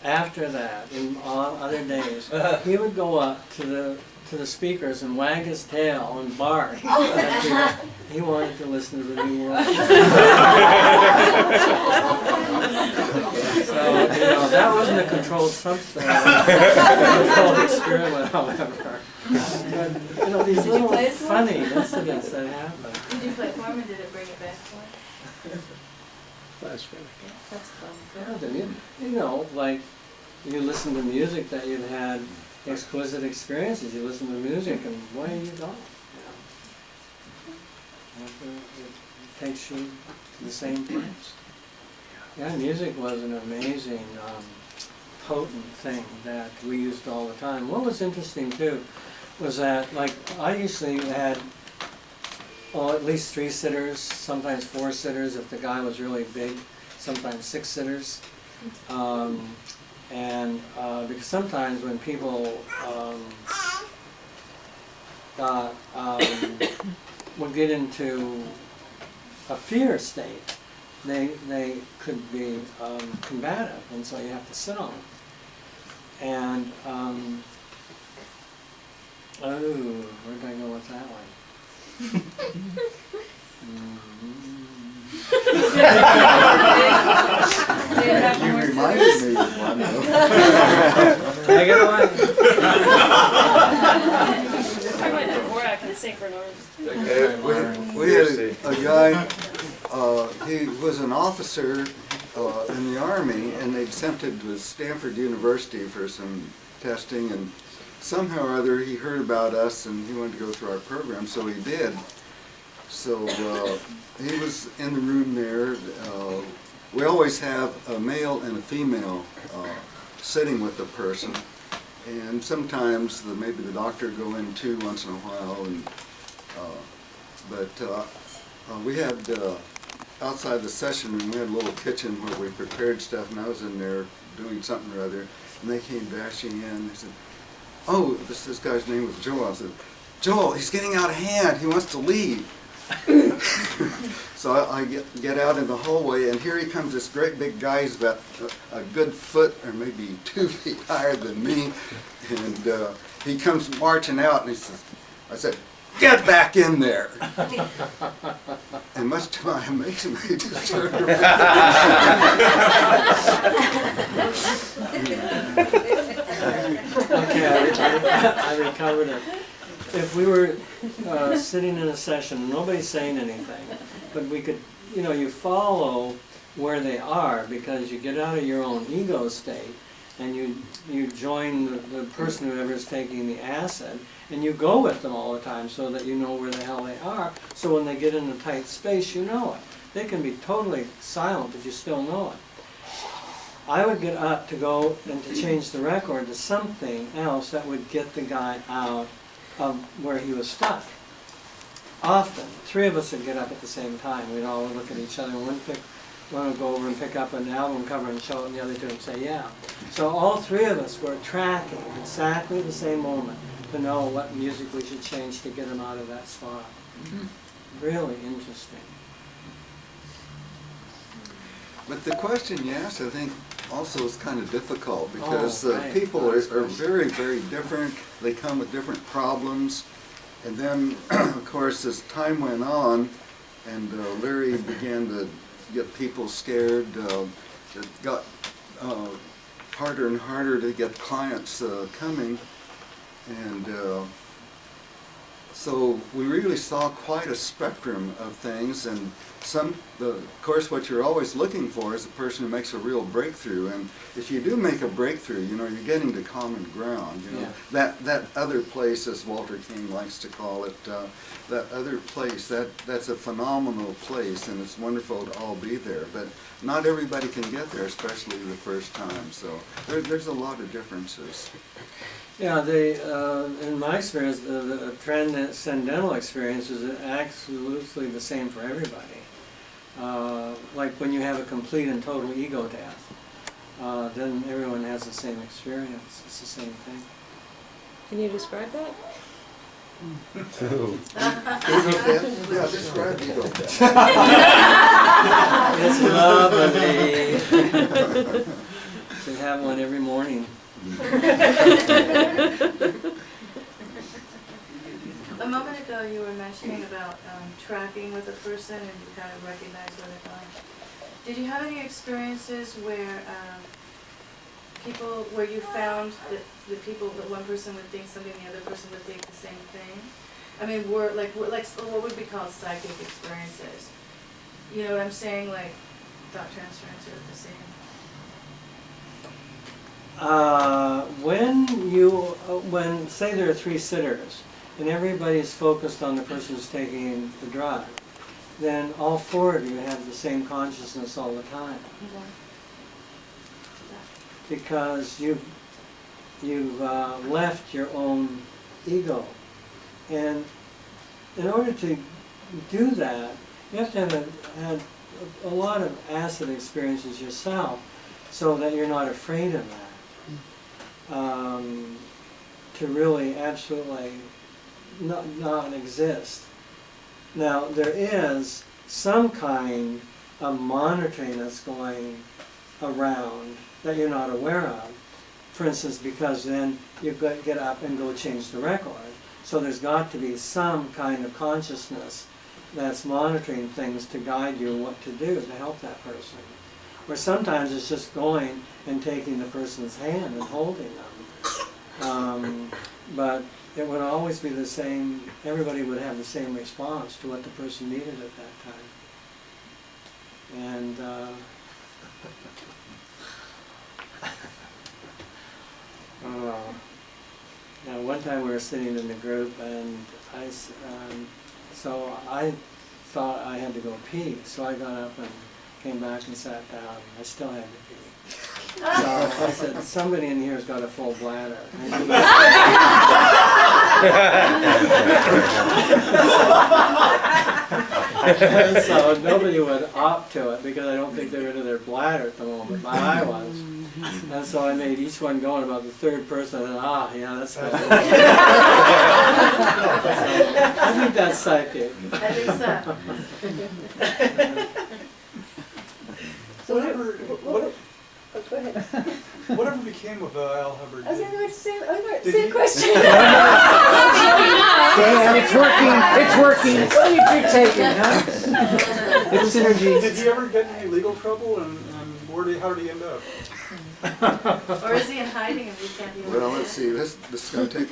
after that, in all other days, he would go up to the speakers and wag his tail and bark. He wanted to listen to the New World Symphony. So, you know, that wasn't a controlled substance, a controlled experiment, however. But, you know, these little funny incidents that happen. Did you play it for him, or did it bring it back for him? Flashback. That's fun. Yeah, then you know, like, you listen to music that you've had exquisite experiences. You listen to music and away you go. You know? It takes you to the same place. Yeah, music was an amazing, potent thing that we used all the time. What was interesting too was that, like, I usually had, at least 3 sitters, sometimes 4 sitters if the guy was really big, sometimes 6 sitters. Because sometimes when people would get into a fear state, they could be combative, and so you have to sit on them. And oh, where did I go with that one? You reminded me of one, though. Take it away. Talking about Dvorak and St. Bernard. We had a guy, he was an officer in the Army, and they'd sent him to Stanford University for some testing, and somehow or other he heard about us and he wanted to go through our program, so he did. So he was in the room there. We always have a male and a female sitting with the person, and sometimes maybe the doctor go in too once in a while. And we had outside the session room, we had a little kitchen where we prepared stuff, and I was in there doing something or other, and they came dashing in. They said, "Oh, this guy's name was Joel." I said, "Joel, he's getting out of hand. He wants to leave." So I get out in the hallway, and here he comes, this great big guy. He's about a good foot or maybe 2 feet higher than me, and he comes marching out, and he says, I said, "Get back in there." And much to my amazement, he just turned around. Okay, I recovered it. If we were sitting in a session, nobody's saying anything, but we could, you know, you follow where they are, because you get out of your own ego state and you join the person whoever's taking the acid, and you go with them all the time so that you know where the hell they are, so when they get in a tight space, you know it. They can be totally silent, but you still know it. I would get up to go and to change the record to something else that would get the guy out of where he was stuck. Often, 3 of us would get up at the same time. We'd all look at each other. One would go over and pick up an album cover and show it, and the other 2 would say, "Yeah." So all 3 of us were tracking exactly the same moment to know what music we should change to get him out of that spot. Really interesting. But the question you asked, I think, also is kind of difficult, because right. people are very, very different. They come with different problems. And then, of course, as time went on, and Larry began to get people scared, it got harder and harder to get clients coming. And so we really saw quite a spectrum of things, and of course what you're always looking for is a person who makes a real breakthrough, and if you do make a breakthrough, you know, you're getting to common ground, you know. Yeah. That other place, as Walter King likes to call it, that other place, that's a phenomenal place, and it's wonderful to all be there, but not everybody can get there, especially the first time, so there's a lot of differences. Yeah, in my experience, the transcendental experience is absolutely the same for everybody. Like when you have a complete and total ego death, then everyone has the same experience. It's the same thing. Can you describe that? Yeah, describe ego death. It's lovely. Should have one every morning. A moment ago you were mentioning about tracking with a person and you kind of recognize where they're going. Did you have any experiences where where you found that that one person would think something, the other person would think the same thing? I mean, what would be called psychic experiences? You know what I'm saying? Like thought transference are the same. When say there are 3 sitters and everybody's focused on the person who's taking the drug, then all 4 of you have the same consciousness all the time. Because you've left your own ego. And in order to do that, you have to have had a lot of acid experiences yourself so that you're not afraid of that. To really absolutely not exist. Now, there is some kind of monitoring that's going around that you're not aware of. For instance, because then you get up and go change the record. So there's got to be some kind of consciousness that's monitoring things to guide you what to do to help that person. Or sometimes it's just going and taking the person's hand and holding them. But it would always be the same, everybody would have the same response to what the person needed at that time. And now one time we were sitting in the group and so I thought I had to go pee, so I got up and came back and sat down. I still had to pee. So I said, somebody in here has got a full bladder. So nobody would opt to it because I don't think they were into their bladder at the moment, but I was. And so I made each one go, and about the 3rd person, and yeah, that's good. So I think that's psychic. I think so. So whatever Go ahead. whatever became of Al Hubbard? I was going to say same question. Damn, it's working. It's working. What are you taking, huh? It's synergy. Did he ever get in any legal trouble, and how did he end up? Or is he in hiding and we can't even? Well, let's see. This is going to take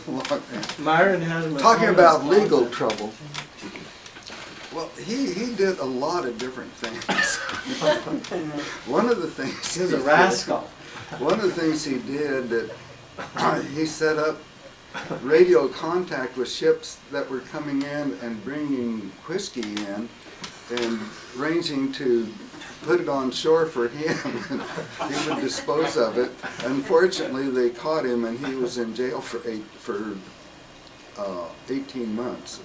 a long time. Myron has Talking about legal trouble. Well, he did a lot of different things. One of the things he was a rascal. One of the things he did that he set up radio contact with ships that were coming in and bringing whiskey in and arranging to put it on shore for him, and he would dispose of it. Unfortunately, they caught him and he was in jail for 18 months.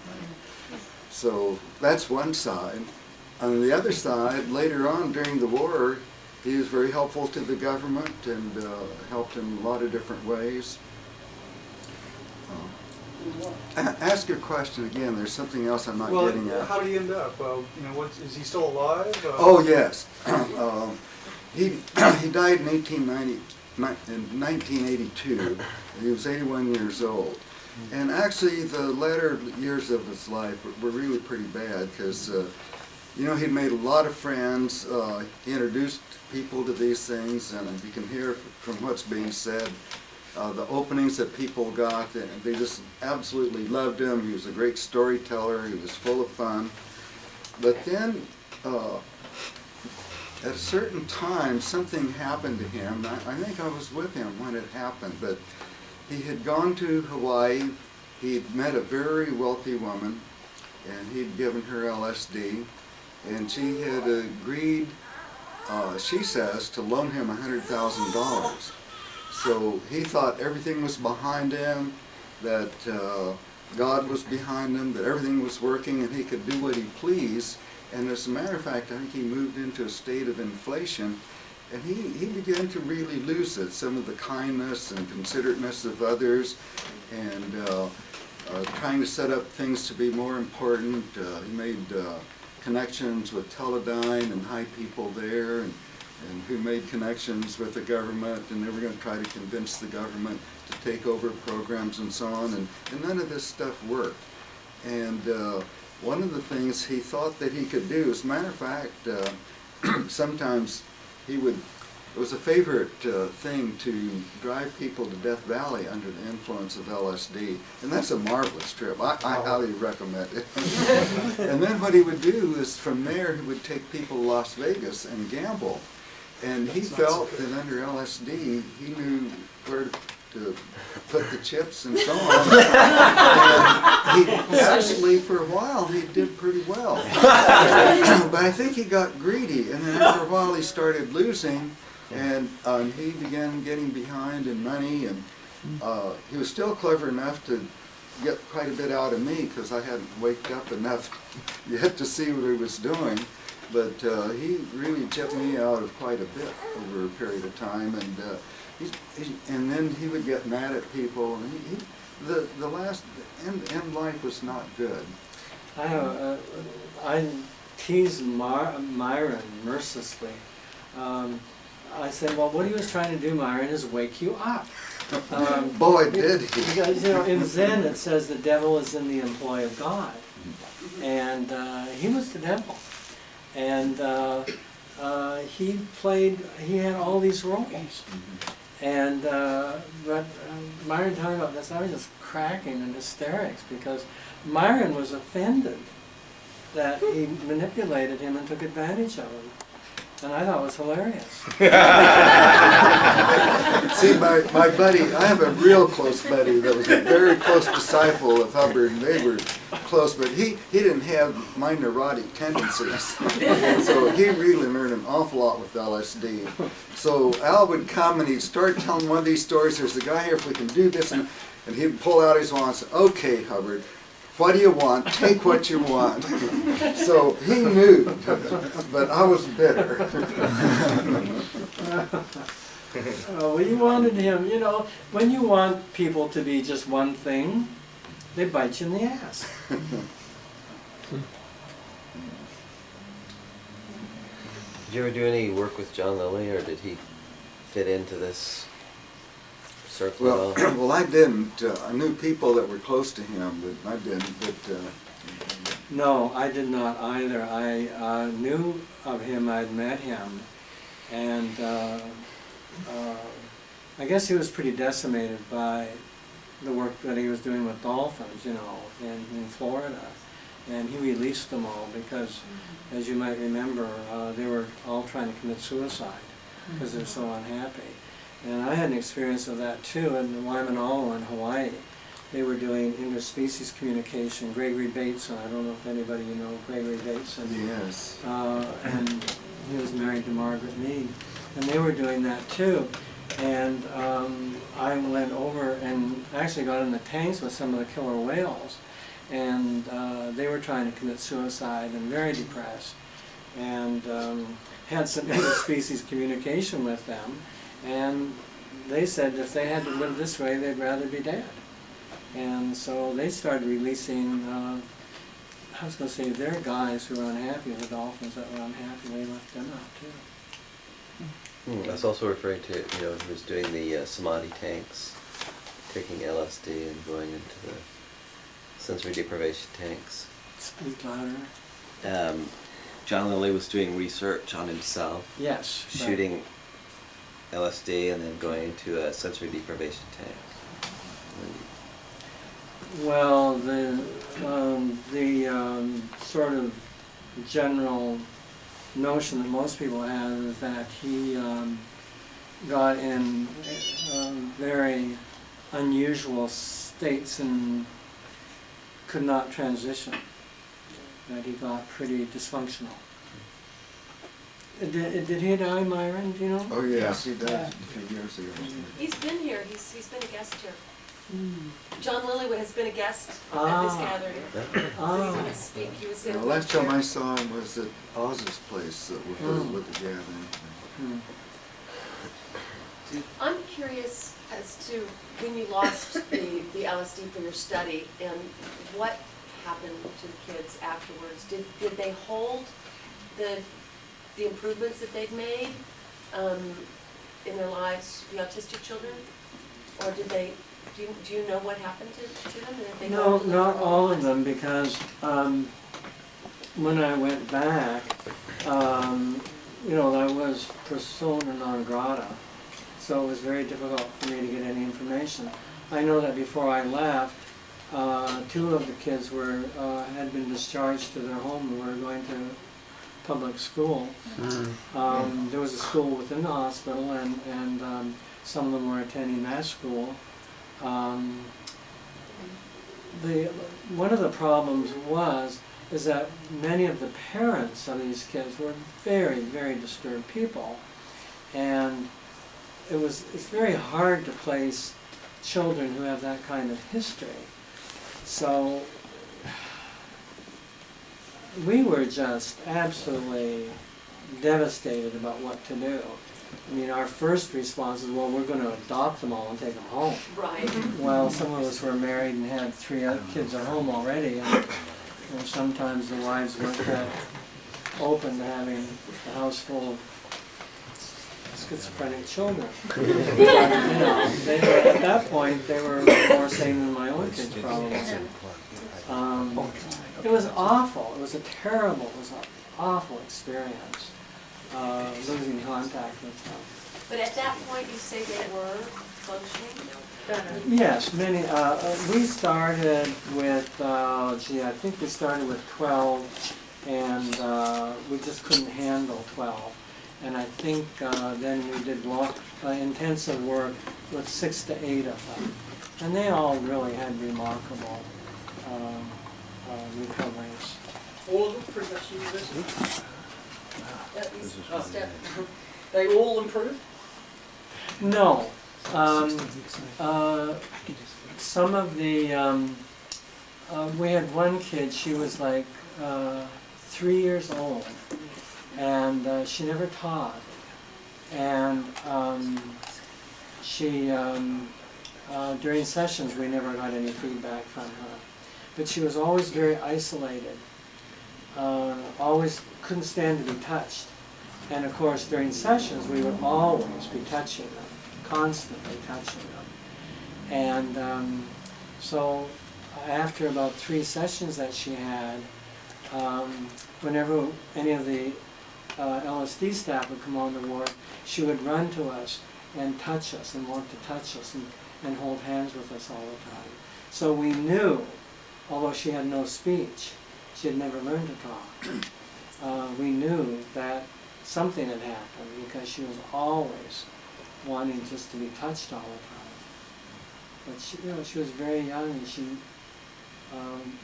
So that's one side. On the other side, later on during the war, he was very helpful to the government and helped in a lot of different ways. Ask your question again. There's something else I'm not getting at. How did he end up? Is he still alive? Oh yes, he died in 1982. He was 81 years old. And actually, the latter years of his life were really pretty bad because, he'd made a lot of friends. He introduced people to these things, and you can hear from what's being said the openings that people got, they just absolutely loved him. He was a great storyteller. He was full of fun. But then, at a certain time, something happened to him. I think I was with him when it happened, but he had gone to Hawaii. He'd met a very wealthy woman, and he'd given her LSD, and she had agreed, she says, to loan him $100,000. So he thought everything was behind him, that God was behind him, that everything was working and he could do what he pleased. And as a matter of fact, I think he moved into a state of inflation, and he began to really lose it, some of the kindness and considerateness of others, and trying to set up things to be more important. He made connections with Teledyne and high people there, and who made connections with the government, and they were going to try to convince the government to take over programs and so on, and none of this stuff worked. And one of the things he thought that he could do, as a matter of fact, sometimes he would, it was a favorite thing to drive people to Death Valley under the influence of LSD, and that's a marvelous trip. I highly recommend it. And then what he would do is from there he would take people to Las Vegas and gamble. And he felt that under LSD he knew where to put the chips and so on. And he actually, for a while, he did pretty well. But I think he got greedy, and then after a while he started losing, and he began getting behind in money, and he was still clever enough to get quite a bit out of me because I hadn't waked up enough yet to see what he was doing. But he really chipped me out of quite a bit over a period of time, and then he would get mad at people, and the last end life was not good. I teased Myron mercilessly. I said, well, what he was trying to do, Myron, is wake you up. Boy, did he. Because, you know, in Zen it says the devil is in the employ of God. And he was the devil. And he had all these roles. And but Myron talking about this, I was just cracking in hysterics because Myron was offended that he manipulated him and took advantage of him. And I thought it was hilarious. See, my buddy, I have a real close buddy that was a very close disciple of Hubbard, and they were close, but he didn't have my neurotic tendencies. So he really learned an awful lot with LSD. So Al would come and he'd start telling one of these stories, there's a guy here, if we can do this, and he'd pull out his wallet and say, okay, Hubbard, what do you want? Take what you want. So he knew, but I was bitter. Well, you wanted him, you know, when you want people to be just one thing, they bite you in the ass. Did you ever do any work with John Lilly, or did he fit into this circle at all? Well, I didn't. I knew people that were close to him, but I didn't. But no, I did not either. I knew of him, I'd met him, and I guess he was pretty decimated by the work that he was doing with dolphins, you know, in Florida. And he released them all because, as you might remember, they were all trying to commit suicide because they're so unhappy. And I had an experience of that too in Waimanalo in Hawaii. They were doing interspecies communication. Gregory Bateson, I don't know if anybody you know Gregory Bateson. Yes. And he was married to Margaret Mead. And they were doing that too. And I went over and actually got in the tanks with some of the killer whales. And they were trying to commit suicide and very depressed. And had some interspecies communication with them. And they said if they had to live this way, they'd rather be dead. And so they started releasing, I was going to say, their guys who were unhappy, the dolphins that were unhappy, they left them out too. I was also referring to, you know, he was doing the Samadhi tanks, taking LSD and going into the sensory deprivation tanks. Speak louder. John Lilly was doing research on himself. Yes. Shooting LSD and then going into a sensory deprivation tank? Well, the sort of general notion that most people have is that he got in very unusual states and could not transition, that he got pretty dysfunctional. Did he die, Myron, do you know? Oh yes, he died a few years ago. He's been here. He's been a guest here. John Lillywood has been a guest at this gathering. Ah. He was speak. He was The last time I saw him was at Oz's place with the gathering. I'm curious as to when you lost the LSD for your study and what happened to the kids afterwards. Did they hold the improvements that they've made in their lives, the autistic children, or did they? Do you know what happened to them? Did they No, not all of them, because when I went back, you know, I was persona non grata, so it was very difficult for me to get any information. I know that before I left, 2 of the kids had been discharged to their home and were going to public school. There was a school within the hospital, and some of them were attending that school. One of the problems is that many of the parents of these kids were very, very disturbed people, and it's very hard to place children who have that kind of history. So we were just absolutely devastated about what to do. I mean, our first response is, well, we're going to adopt them all and take them home. Right. Well, some of us were married and had 3 other kids at home already, and you know, sometimes the wives weren't that open to having a house full of schizophrenic children. But, you know, at that point, they were more sane than my own kids, probably. It was awful. It was an awful experience. Losing contact with them. But at that point, you say they were functioning? Yes, many. We started with, I think we started with 12, and we just couldn't handle 12. And I think then we did intensive work with 6 to 8 of them. And they all really had remarkable recoveries. All of them, pretty much universally. They all improved? No. Some of the, we had one kid, she was like 3 years old, and she never taught. And during sessions, we never got any feedback from her. But she was always very isolated, always couldn't stand to be touched. And of course, during sessions, we would always be touching them, constantly touching them. And so after about 3 sessions that she had, whenever any of the LSD staff would come on the ward, she would run to us and touch us and want to touch us and hold hands with us all the time. So we knew, although she had no speech, she had never learned to talk, we knew that something had happened because she was always wanting just to be touched all the time. But she, you know, she was very young, and she,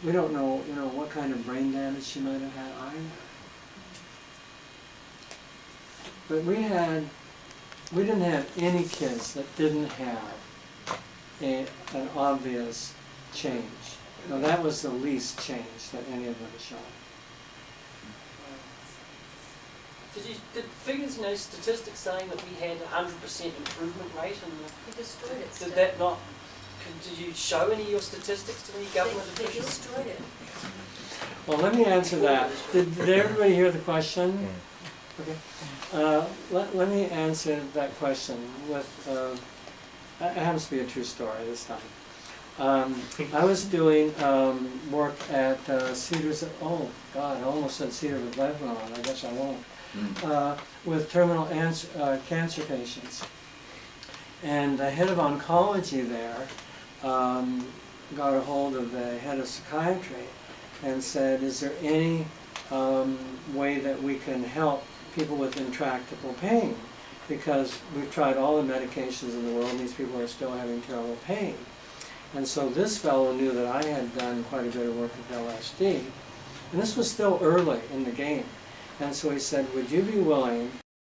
we don't know, you know, what kind of brain damage she might have had either. But we didn't have any kids that didn't have an obvious change. Now that was the least change that any of them showed. Did figures, you know, statistics saying that we had 100% improvement rate, and He destroyed it. did that not? Did you show any of your statistics to any government They officials? destroyed it. Well, let me answer that. Did everybody hear the question? Okay. Let me answer that question with, it happens to be a true story this time. I was doing work at Cedars, oh God, I almost said Cedars of Lebanon, I guess I won't, with terminal cancer patients. And the head of oncology there got a hold of the head of psychiatry and said, is there any way that we can help people with intractable pain? Because we've tried all the medications in the world and these people are still having terrible pain. And so this fellow knew that I had done quite a bit of work with LSD, and this was still early in the game. And so he said, would you be willing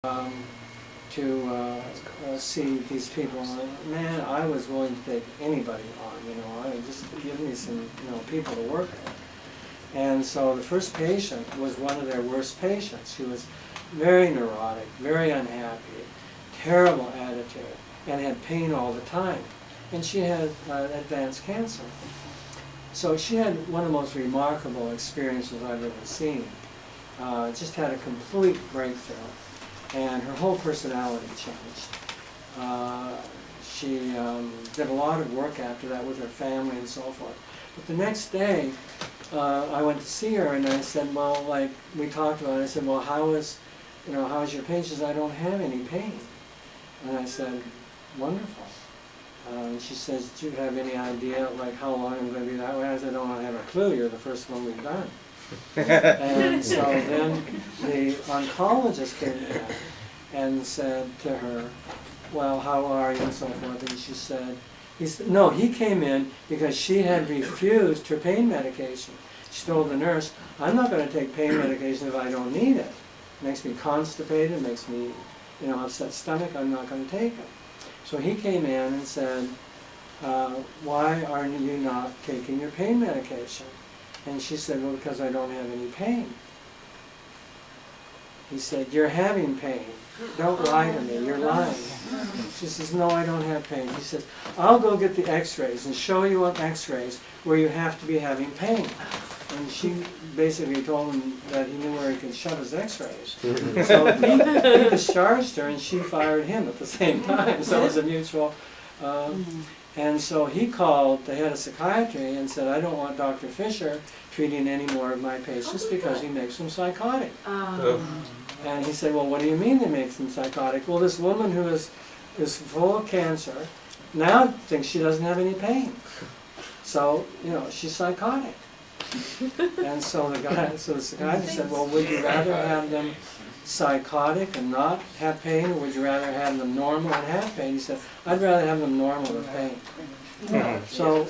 to see these people? And man, I was willing to take anybody on, I just give me some, people to work with. And so the first patient was one of their worst patients. She was very neurotic, very unhappy, terrible attitude, and had pain all the time. And she had advanced cancer. So she had one of the most remarkable experiences I've ever seen. Just had a complete breakthrough, and her whole personality changed. She did a lot of work after that with her family and so forth. But the next day, I went to see her, and I said, well, we talked about it. I said, well, how is your pain? She says, I don't have any pain. And I said, wonderful. And she says, do you have any idea, how long I'm going to be that way? I said, I don't have a clue. You're the first one we've done. And so then the oncologist came in and said to her, well, how are you, and so forth. And she said, no, he came in because she had refused her pain medication. She told the nurse, I'm not going to take pain medication if I don't need it. It makes me constipated, makes me, upset stomach, I'm not going to take it. So he came in and said, why are you not taking your pain medication? And she said, well, because I don't have any pain. He said, you're having pain. Don't lie to me, you're lying. She says, no, I don't have pain. He says, I'll go get the x-rays and show you on x-rays where you have to be having pain. And she basically told him that he knew where he could shove his x-rays. So he discharged her and she fired him at the same time. So it was a mutual. And so he called the head of psychiatry and said, I don't want Dr. Fisher treating any more of my patients because he makes them psychotic. And he said, well, what do you mean he makes them psychotic? Well, this woman who is full of cancer now thinks she doesn't have any pain. So, she's psychotic. And so the psychiatrist said, well, would you rather have them psychotic and not have pain, or would you rather have them normal and have pain? He said, I'd rather have them normal with pain. So,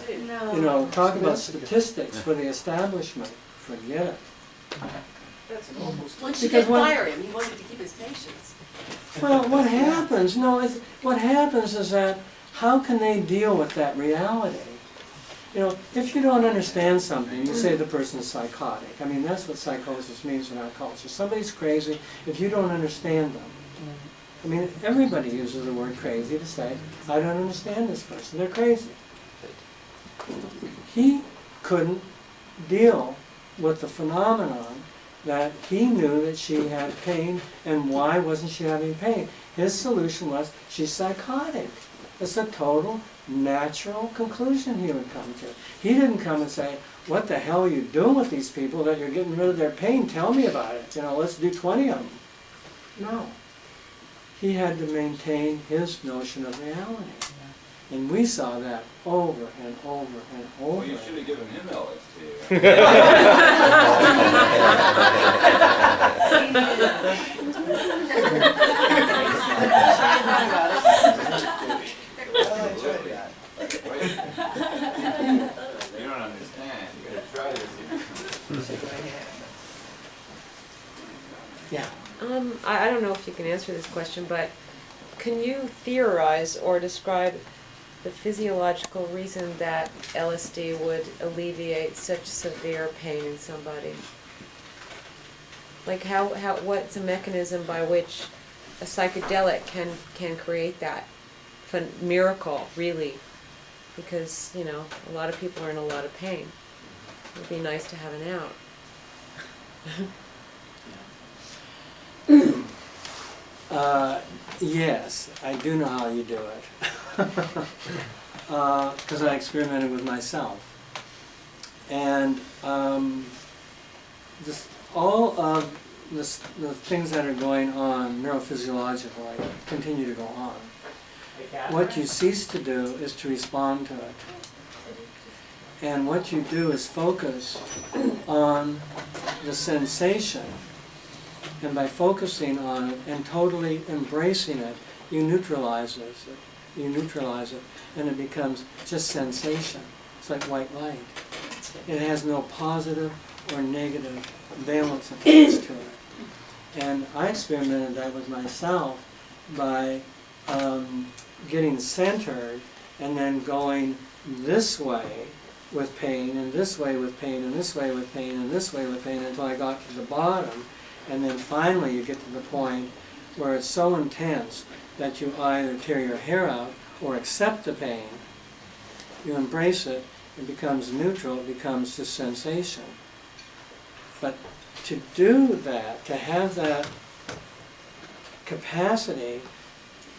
talk about statistics for the establishment. Forget it. That's once you fire him, he wanted to keep his patients. Well, what happens? What happens is that how can they deal with that reality? If you don't understand something, you say the person's psychotic. I mean, that's what psychosis means in our culture. Somebody's crazy if you don't understand them. I mean, everybody uses the word crazy to say, I don't understand this person. They're crazy. He couldn't deal with the phenomenon that he knew that she had pain, and why wasn't she having pain? His solution was, she's psychotic. It's a total natural conclusion he would come to. He didn't come and say, what the hell are you doing with these people that you're getting rid of their pain? Tell me about it. Let's do 20 of them. No. He had to maintain his notion of reality. And we saw that over and over and over. Well, you should have given him LSD. You don't understand. You gotta try this. Yeah. I don't know if you can answer this question, but can you theorize or describe the physiological reason that LSD would alleviate such severe pain in somebody? Like what's a mechanism by which a psychedelic can create that miracle, really? Because, a lot of people are in a lot of pain. It would be nice to have an out. Yes, I do know how you do it. because I experimented with myself. And all of the things that are going on neurophysiologically continue to go on. What you cease to do is to respond to it. And what you do is focus on the sensation. And by focusing on it and totally embracing it, you neutralize it. You neutralize it, and it becomes just sensation. It's like white light. It has no positive or negative valence attached to it. And I experimented that with myself by getting centered and then going this way with pain, and this way with pain, and this way with pain, and this way with pain, until I got to the bottom. And then finally you get to the point where it's so intense that you either tear your hair out or accept the pain. You embrace it, it becomes neutral, it becomes just sensation. But to do that, to have that capacity,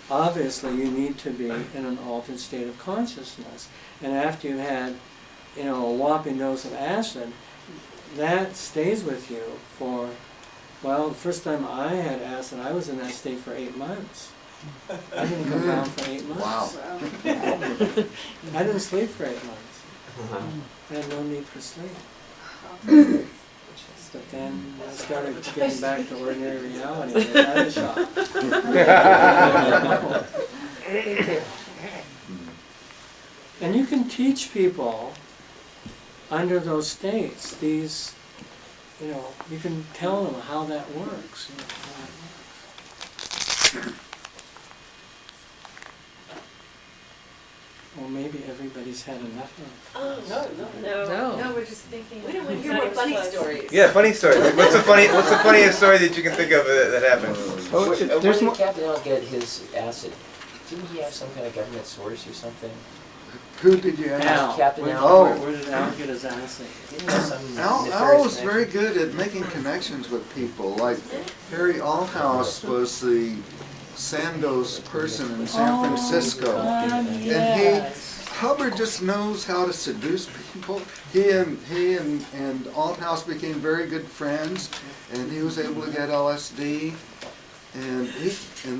obviously you need to be in an altered state of consciousness. And after you've had, you know, a whopping dose of acid, that stays with you for, well, the first time I had acid, I was in that state for 8 months. I didn't come down for 8 months. Wow. I didn't sleep for 8 months. I had no need for sleep. But then I started getting back to ordinary reality. I had a shock. And you can teach people under those states, these, you know, you can tell them how that works. You know, how that works. Well, maybe everybody's had enough of. Oh, No, we're just thinking. We don't want to hear more funny stories. Yeah, funny story. What's the funniest story that you can think of that happened? Oh, Where there's did more. Captain Al get his acid? Didn't he have some kind of government source or something? Who did you ask? Al. Captain Where, Al. where did Al get his acid? Didn't he have some Al nefarious was very good at making connections with people. Like Harry Althouse was the Sandoz person in San Francisco. And Hubbard just knows how to seduce people. He and Althouse became very good friends, and he was able to get LSD. And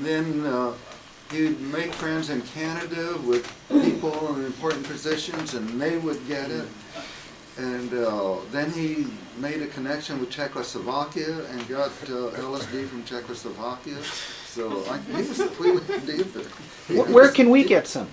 then he'd make friends in Canada with people in important positions, and they would get it. And then he made a connection with Czechoslovakia and got LSD from Czechoslovakia. So he was completely deep. Where can we get some?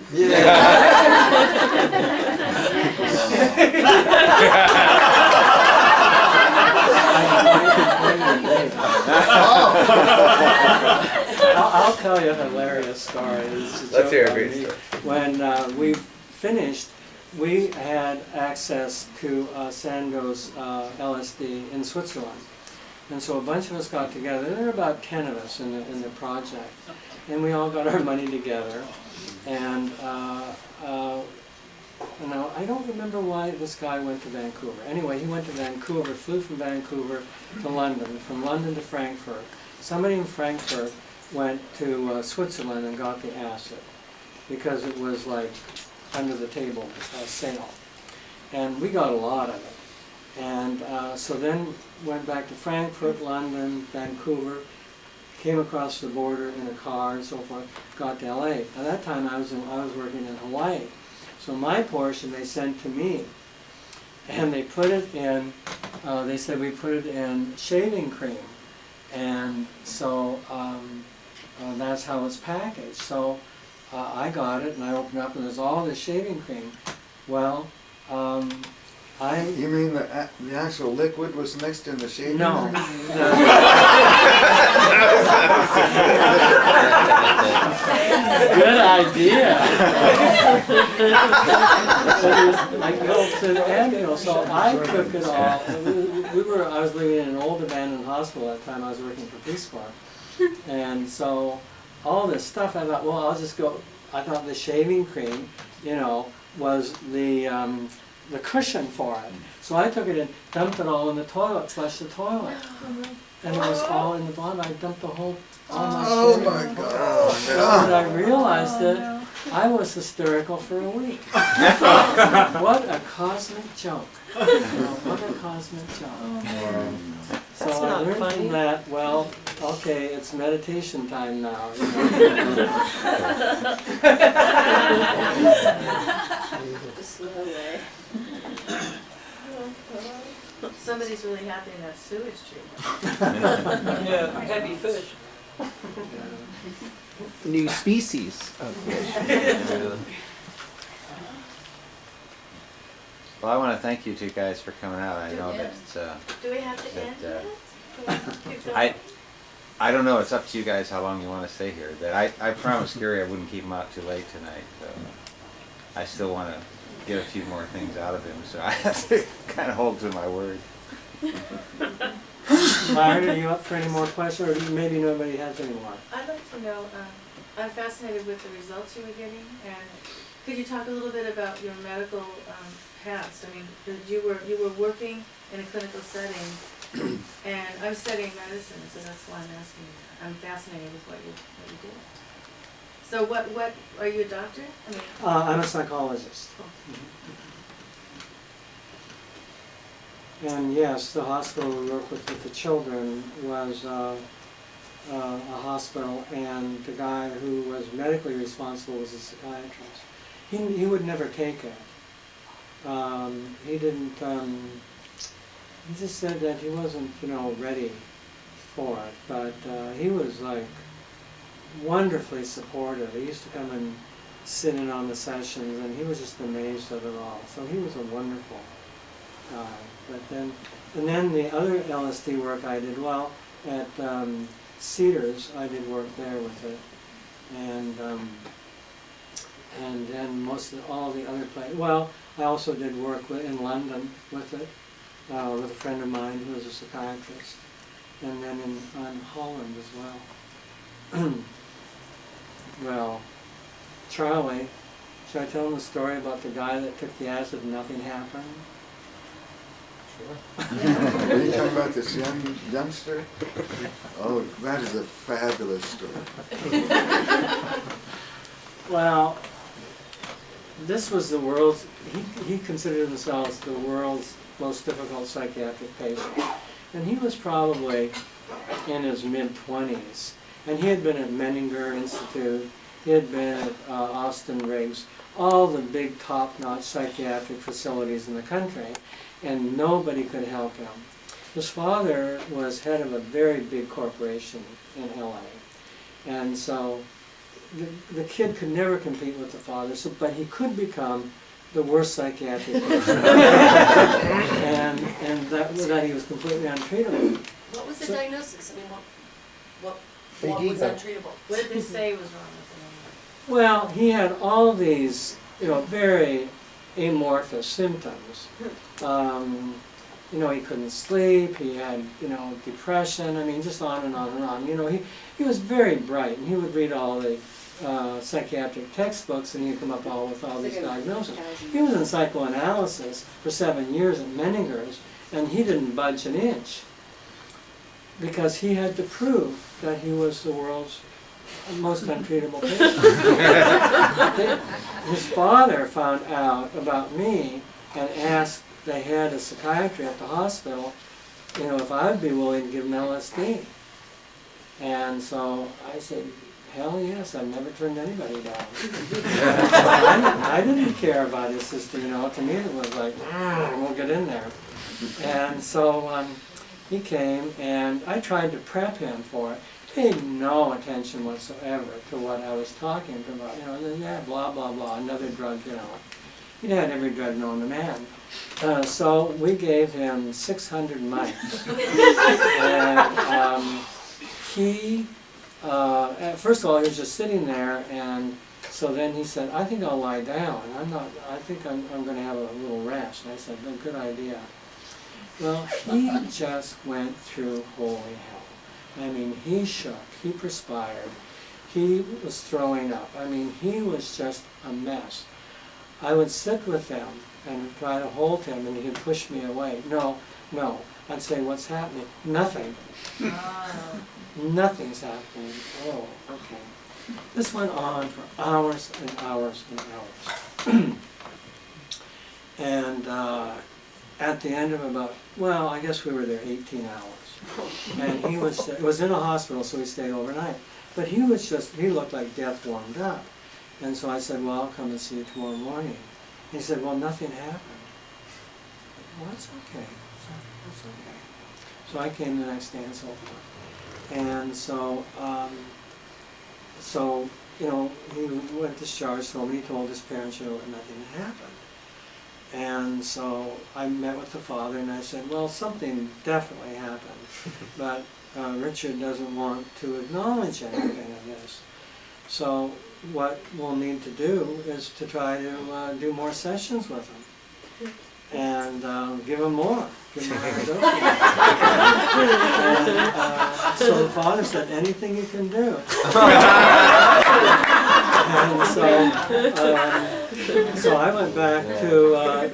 I'll tell you a hilarious story. Let's hear a great story. When we finished, we had access to Sandoz LSD in Switzerland. And so a bunch of us got together. There were about 10 of us in the project. And we all got our money together. And you know, I don't remember why this guy went to Vancouver. Anyway, he went to Vancouver, flew from Vancouver to London, from London to Frankfurt. Somebody in Frankfurt went to Switzerland and got the acid because it was like under the table sale. And we got a lot of it. And so then went back to Frankfurt, London, Vancouver, came across the border in a car and so forth, got to LA. At that time I was working in Hawaii. So my portion they sent to me. And they put it in, they said we put it in shaving cream. And so that's how it's packaged. So I got it and I opened up and there's all this shaving cream. Well, You mean the actual liquid was mixed in the shaving? No. Good idea. So I took it all. I was living in an old abandoned hospital at the time. I was working for Peace Corps, and so all this stuff. I thought, well, I'll just go. I thought the shaving cream, you know, was the cushion for it. So I took it and dumped it all in the toilet, flushed the toilet. And it was all in the bottom. I dumped the whole, all my shit. Oh my God. And I realized that I was hysterical for a week. What a cosmic joke. What a cosmic joke. So That's I not learned funny. from that, well, okay, it's meditation time now. You The slow way. Somebody's really happy in that sewage treatment. Yeah, happy fish. New species of fish. Well, I want to thank you two guys for coming out. I know that it's, Do we have to that, end it? Can we keep going? I don't know. It's up to you guys how long you want to stay here. That I promised Gary I wouldn't keep him out too late tonight. So I still want to get a few more things out of him. So I have to kind of hold to my word. Myron, are you up for any more questions, or maybe nobody has any more? I'd like to know, I'm fascinated with the results you were getting, and could you talk a little bit about your medical past? I mean, you were working in a clinical setting, and I'm studying medicine, so that's why I'm asking you. I'm fascinated with what you do. So what are you a doctor? I mean, I'm a psychologist. And yes, the hospital we work with the children was a hospital, and the guy who was medically responsible was a psychiatrist. He would never take it. He didn't. He just said that he wasn't, ready for it. But he was like wonderfully supportive. He used to come and sit in on the sessions, and he was just amazed at it all. So he was a wonderful guy. But then the other LSD work I did, well, at Cedars, I did work there with it, and then all the other places. Well, I also did work in London with it, with a friend of mine who was a psychiatrist, and then in Holland as well. Well, Charlie, should I tell him the story about the guy that took the acid and nothing happened? Are you talking about this youngster? Oh, that is a fabulous story. Well, this was the world's, he considered himself the world's most difficult psychiatric patient. And he was probably in his mid-20s. And he had been at Menninger Institute, he had been at Austin Riggs, all the big top-notch psychiatric facilities in the country, and nobody could help him. His father was head of a very big corporation in LA. And so the kid could never compete with the father, but he could become the worst psychiatric patient. and that he was completely untreatable. What was the diagnosis? I mean, what was untreatable? what did they say was wrong with him? Well, he had all these, very amorphous symptoms. He couldn't sleep, he had, depression, I mean, just on and on and on. He was very bright, and he would read all the psychiatric textbooks, and he'd come up with all these diagnoses. He was in psychoanalysis for 7 years at Menninger's, and he didn't budge an inch, because he had to prove that he was the world's most untreatable patient. His father found out about me and asked the head of psychiatry at the hospital, if I would be willing to give him LSD. And so I said, hell yes, I've never turned anybody down. I didn't care about his sister, to me it was like, we'll get in there. And so he came, and I tried to prep him for it. Paid no attention whatsoever to what I was talking about. Blah, blah, blah, another drug, He'd had every drug known to man. So we gave him 600 mics. And first of all, he was just sitting there, and so then he said, I think I'll lie down. I think I'm going to have a little rest. And I said, good idea. Well, he just went through holy hell. I mean, he shook, he perspired, he was throwing up. I mean, he was just a mess. I would sit with him and try to hold him, and he'd push me away. No. I'd say, what's happening? Nothing. Nothing's happening. Oh, okay. This went on for hours and hours and hours. And at the end of about, well, I guess we were there 18 hours. And he was in a hospital, so he stayed overnight. But he looked like death warmed up. And so I said, well, I'll come and see you tomorrow morning. He said, well, nothing happened. Well, that's okay. That's okay. So I came the next day and so forth. And so, you know, he went discharged home and he told his parents, you know, that nothing had happened. And so I met with the father and I said, well, something definitely happened, but Richard doesn't want to acknowledge anything of this. So what we'll need to do is to try to do more sessions with him and give him more. Give him more and, so the father said, anything you can do. And so I went back to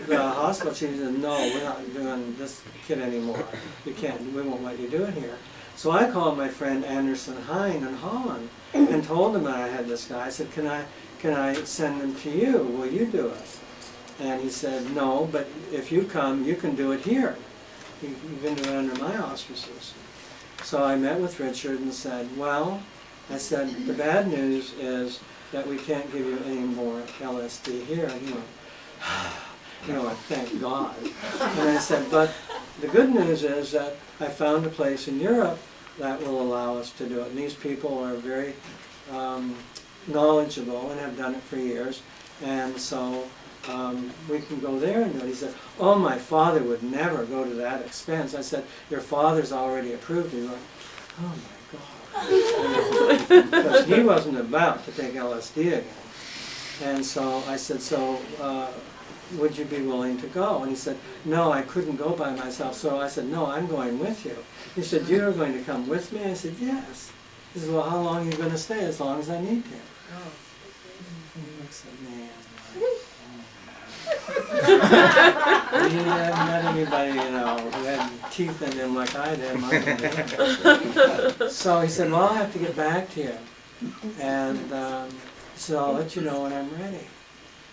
the hospital. She said, no, we're not doing this kid anymore. You can't, we won't let you do it here. So I called my friend Anderson Hine in Holland and told him that I had this guy. I said, can I send him to you? Will you do it? And he said, no, but if you come, you can do it here. You can do it under my auspices. So I met with Richard and said, well, I said, the bad news is that we can't give you any more LSD here. And he went, you know, thank God. And I said, but the good news is that I found a place in Europe that will allow us to do it. And these people are very knowledgeable and have done it for years. And so we can go there and do it. He said, oh, my father would never go to that expense. I said, your father's already approved. He went, oh, my God. Because he wasn't about to take LSD again. And so I said, so would you be willing to go? And he said, no, I couldn't go by myself. So I said, no, I'm going with you. He said, you're going to come with me? I said, yes. He said, well, how long are you going to stay? As long as I need to. Oh. And he looks at me and he hadn't met anybody, you know, who had teeth in him like I did. So he said, well, I'll have to get back to you. And so I'll let you know when I'm ready.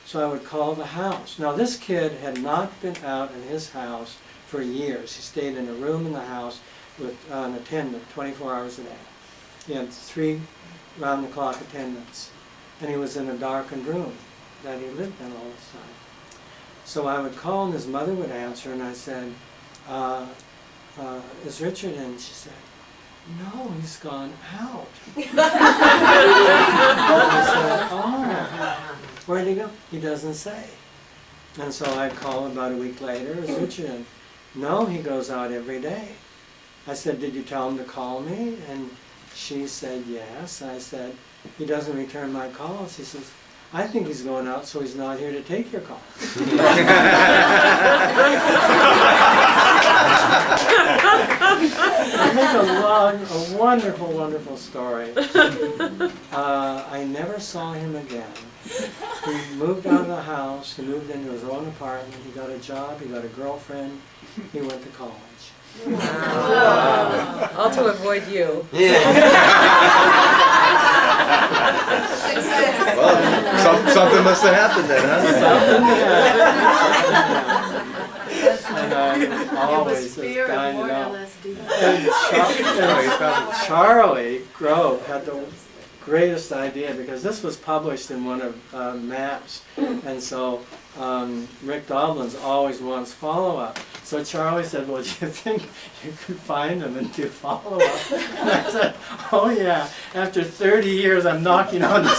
So I would call the house. Now this kid had not been out in his house for years. He stayed in a room in the house with an attendant 24 hours a day. He had 3 round-the-clock attendants. And he was in a darkened room that he lived in all the time. So I would call and his mother would answer and I said, is Richard in? She said, no, he's gone out. I said, oh, where'd he go? He doesn't say. And so I'd call about a week later, is Richard in? No, he goes out every day. I said, did you tell him to call me? And she said, yes. I said, he doesn't return my calls. He says, I think he's going out so he's not here to take your call. I make a wonderful, wonderful story. I never saw him again. He moved out of the house, he moved into his own apartment, he got a job, he got a girlfriend, he went to college. Wow. All to avoid you. Well, something must have happened then, huh? And I always was dying to know. And Charlie Grove had the greatest idea because this was published in one of Maps, and so Rick Doblins always wants follow-up. So Charlie said, well, do you think you could find him and do follow-up? And I said, oh yeah, after 30 years I'm knocking on the door.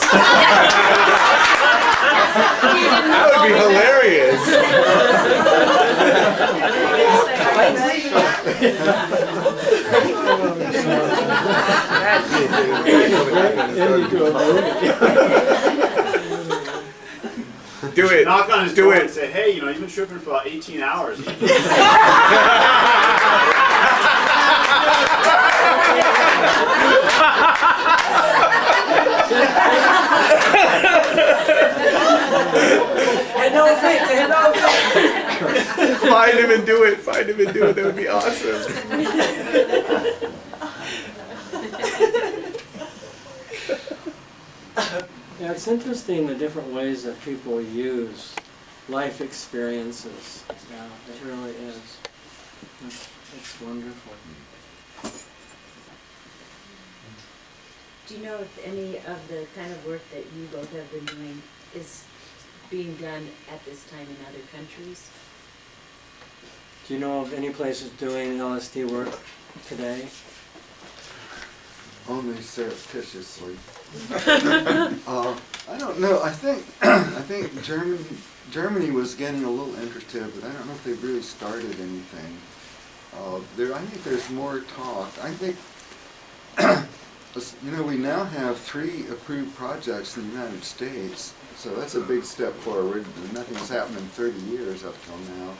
That would be hilarious. Do it. Knock on his door and say, hey, you know, you've been tripping for about 18 hours. Find him and do it. Find him and do it. That would be awesome. Yeah, it's interesting the different ways that people use life experiences. Yeah, it really is. It's wonderful. Do you know if any of the kind of work that you both have been doing is being done at this time in other countries? Do you know of any places doing LSD work today? Only surreptitiously. I don't know. I think Germany was getting a little interested, but I don't know if they've really started anything. I think there's more talk. I think we now have 3 approved projects in the United States, so that's a big step forward. Nothing's happened in 30 years up till now.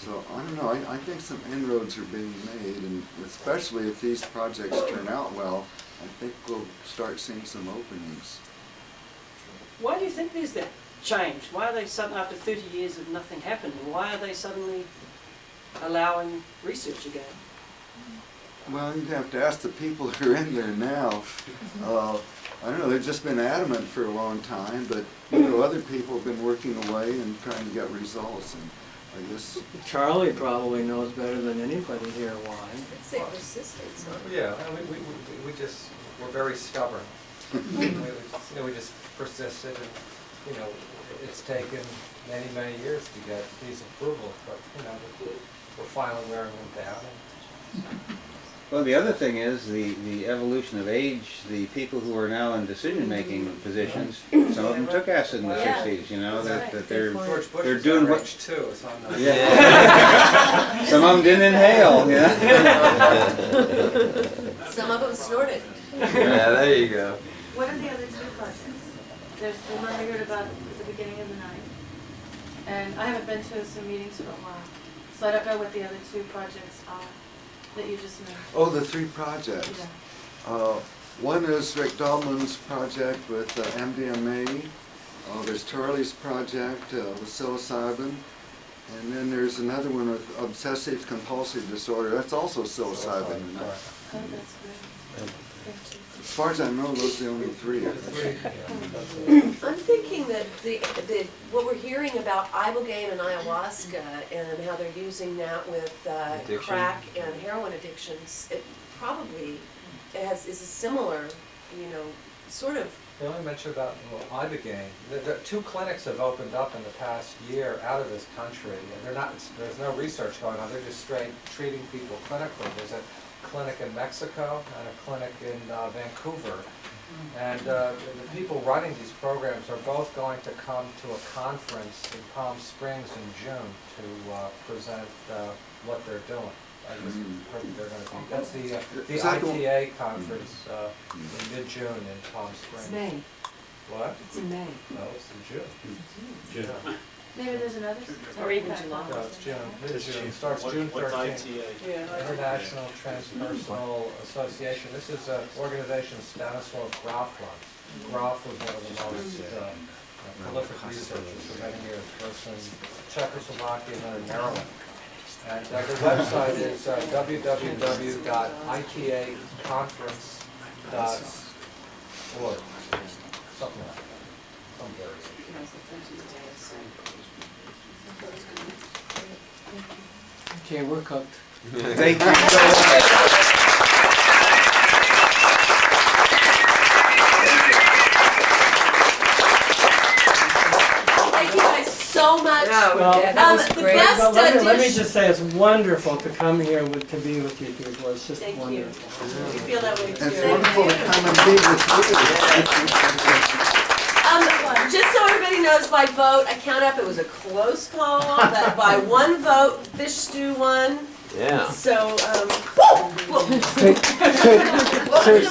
So I don't know, I think some inroads are being made, and especially if these projects turn out well, I think we'll start seeing some openings. Why do you think there's that change? Why are they suddenly, after 30 years of nothing happening, why are they suddenly allowing research again? Well, you'd have to ask the people who are in there now. I don't know, they've just been adamant for a long time, but other people have been working away and trying to get results. And I guess Charlie probably knows better than anybody here why. I'd say persistence, huh? Yeah, we're very stubborn. we just persisted, and it's taken many years to get these approvals, but we're finally wearing them down. Well, the other thing is the evolution of age. The people who are now in decision-making positions, some of them took acid in the 60s. That they're doing what. Too, so I'm not Yeah. Some of them didn't inhale. Some of them snorted. Yeah, there you go. What are the other 2 projects? There's the one we heard about at the beginning of the night. And I haven't been to some meetings for a while, so I don't know what the other 2 projects are that you just mentioned. Oh, the 3 projects. Yeah. One is Rick Dahlman's project with MDMA. There's Charlie's project with psilocybin. And then there's another one with obsessive compulsive disorder. That's also psilocybin. Oh, that's great. As far as I know, those are the only 3. I'm thinking that what we're hearing about ibogaine and ayahuasca and how they're using that with crack and heroin addictions, it probably is a similar, sort of. They only mentioned about ibogaine. The 2 clinics have opened up in the past year out of this country, and there's no research going on. They're just straight treating people clinically. There's a clinic in Mexico and a clinic in Vancouver. And the people running these programs are both going to come to a conference in Palm Springs in June to present what they're doing. I just heard that they're going to be. That's the ITA conference in mid-June in Palm Springs. It's May. What? It's in May. No, it's in June. June. Maybe there's another. Or even July. No, it's June. Mid-June. It starts June 13th. International Transpersonal Association. This is an organization Stanislav Grof runs. Grof was one of the most prolific researchers for many years, both in Czechoslovakia and then in Maryland. And the website is www.itaconference.org. Something like that. Okay, we're cooked. Thank you so much. Thank you guys so much. Well, that was the great. best But let me dish. just say, it's wonderful to come here to be with you people. It's just Thank you. wonderful. We feel that way too. It's wonderful to come and be with you. Just so everybody knows, by vote, I count up, it was a close call, but by 1 vote, Fish Stew won. Yeah. So, what was the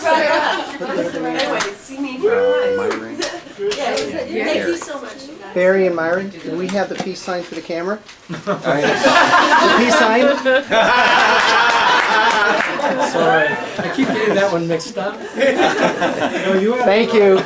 runner-up? Anyway, see me for Myron. Yeah, thank you so much, you guys. Barry and Myron, do we have the peace sign for the camera? The peace sign? Sorry, I keep getting that one mixed up. No, you have Thank you.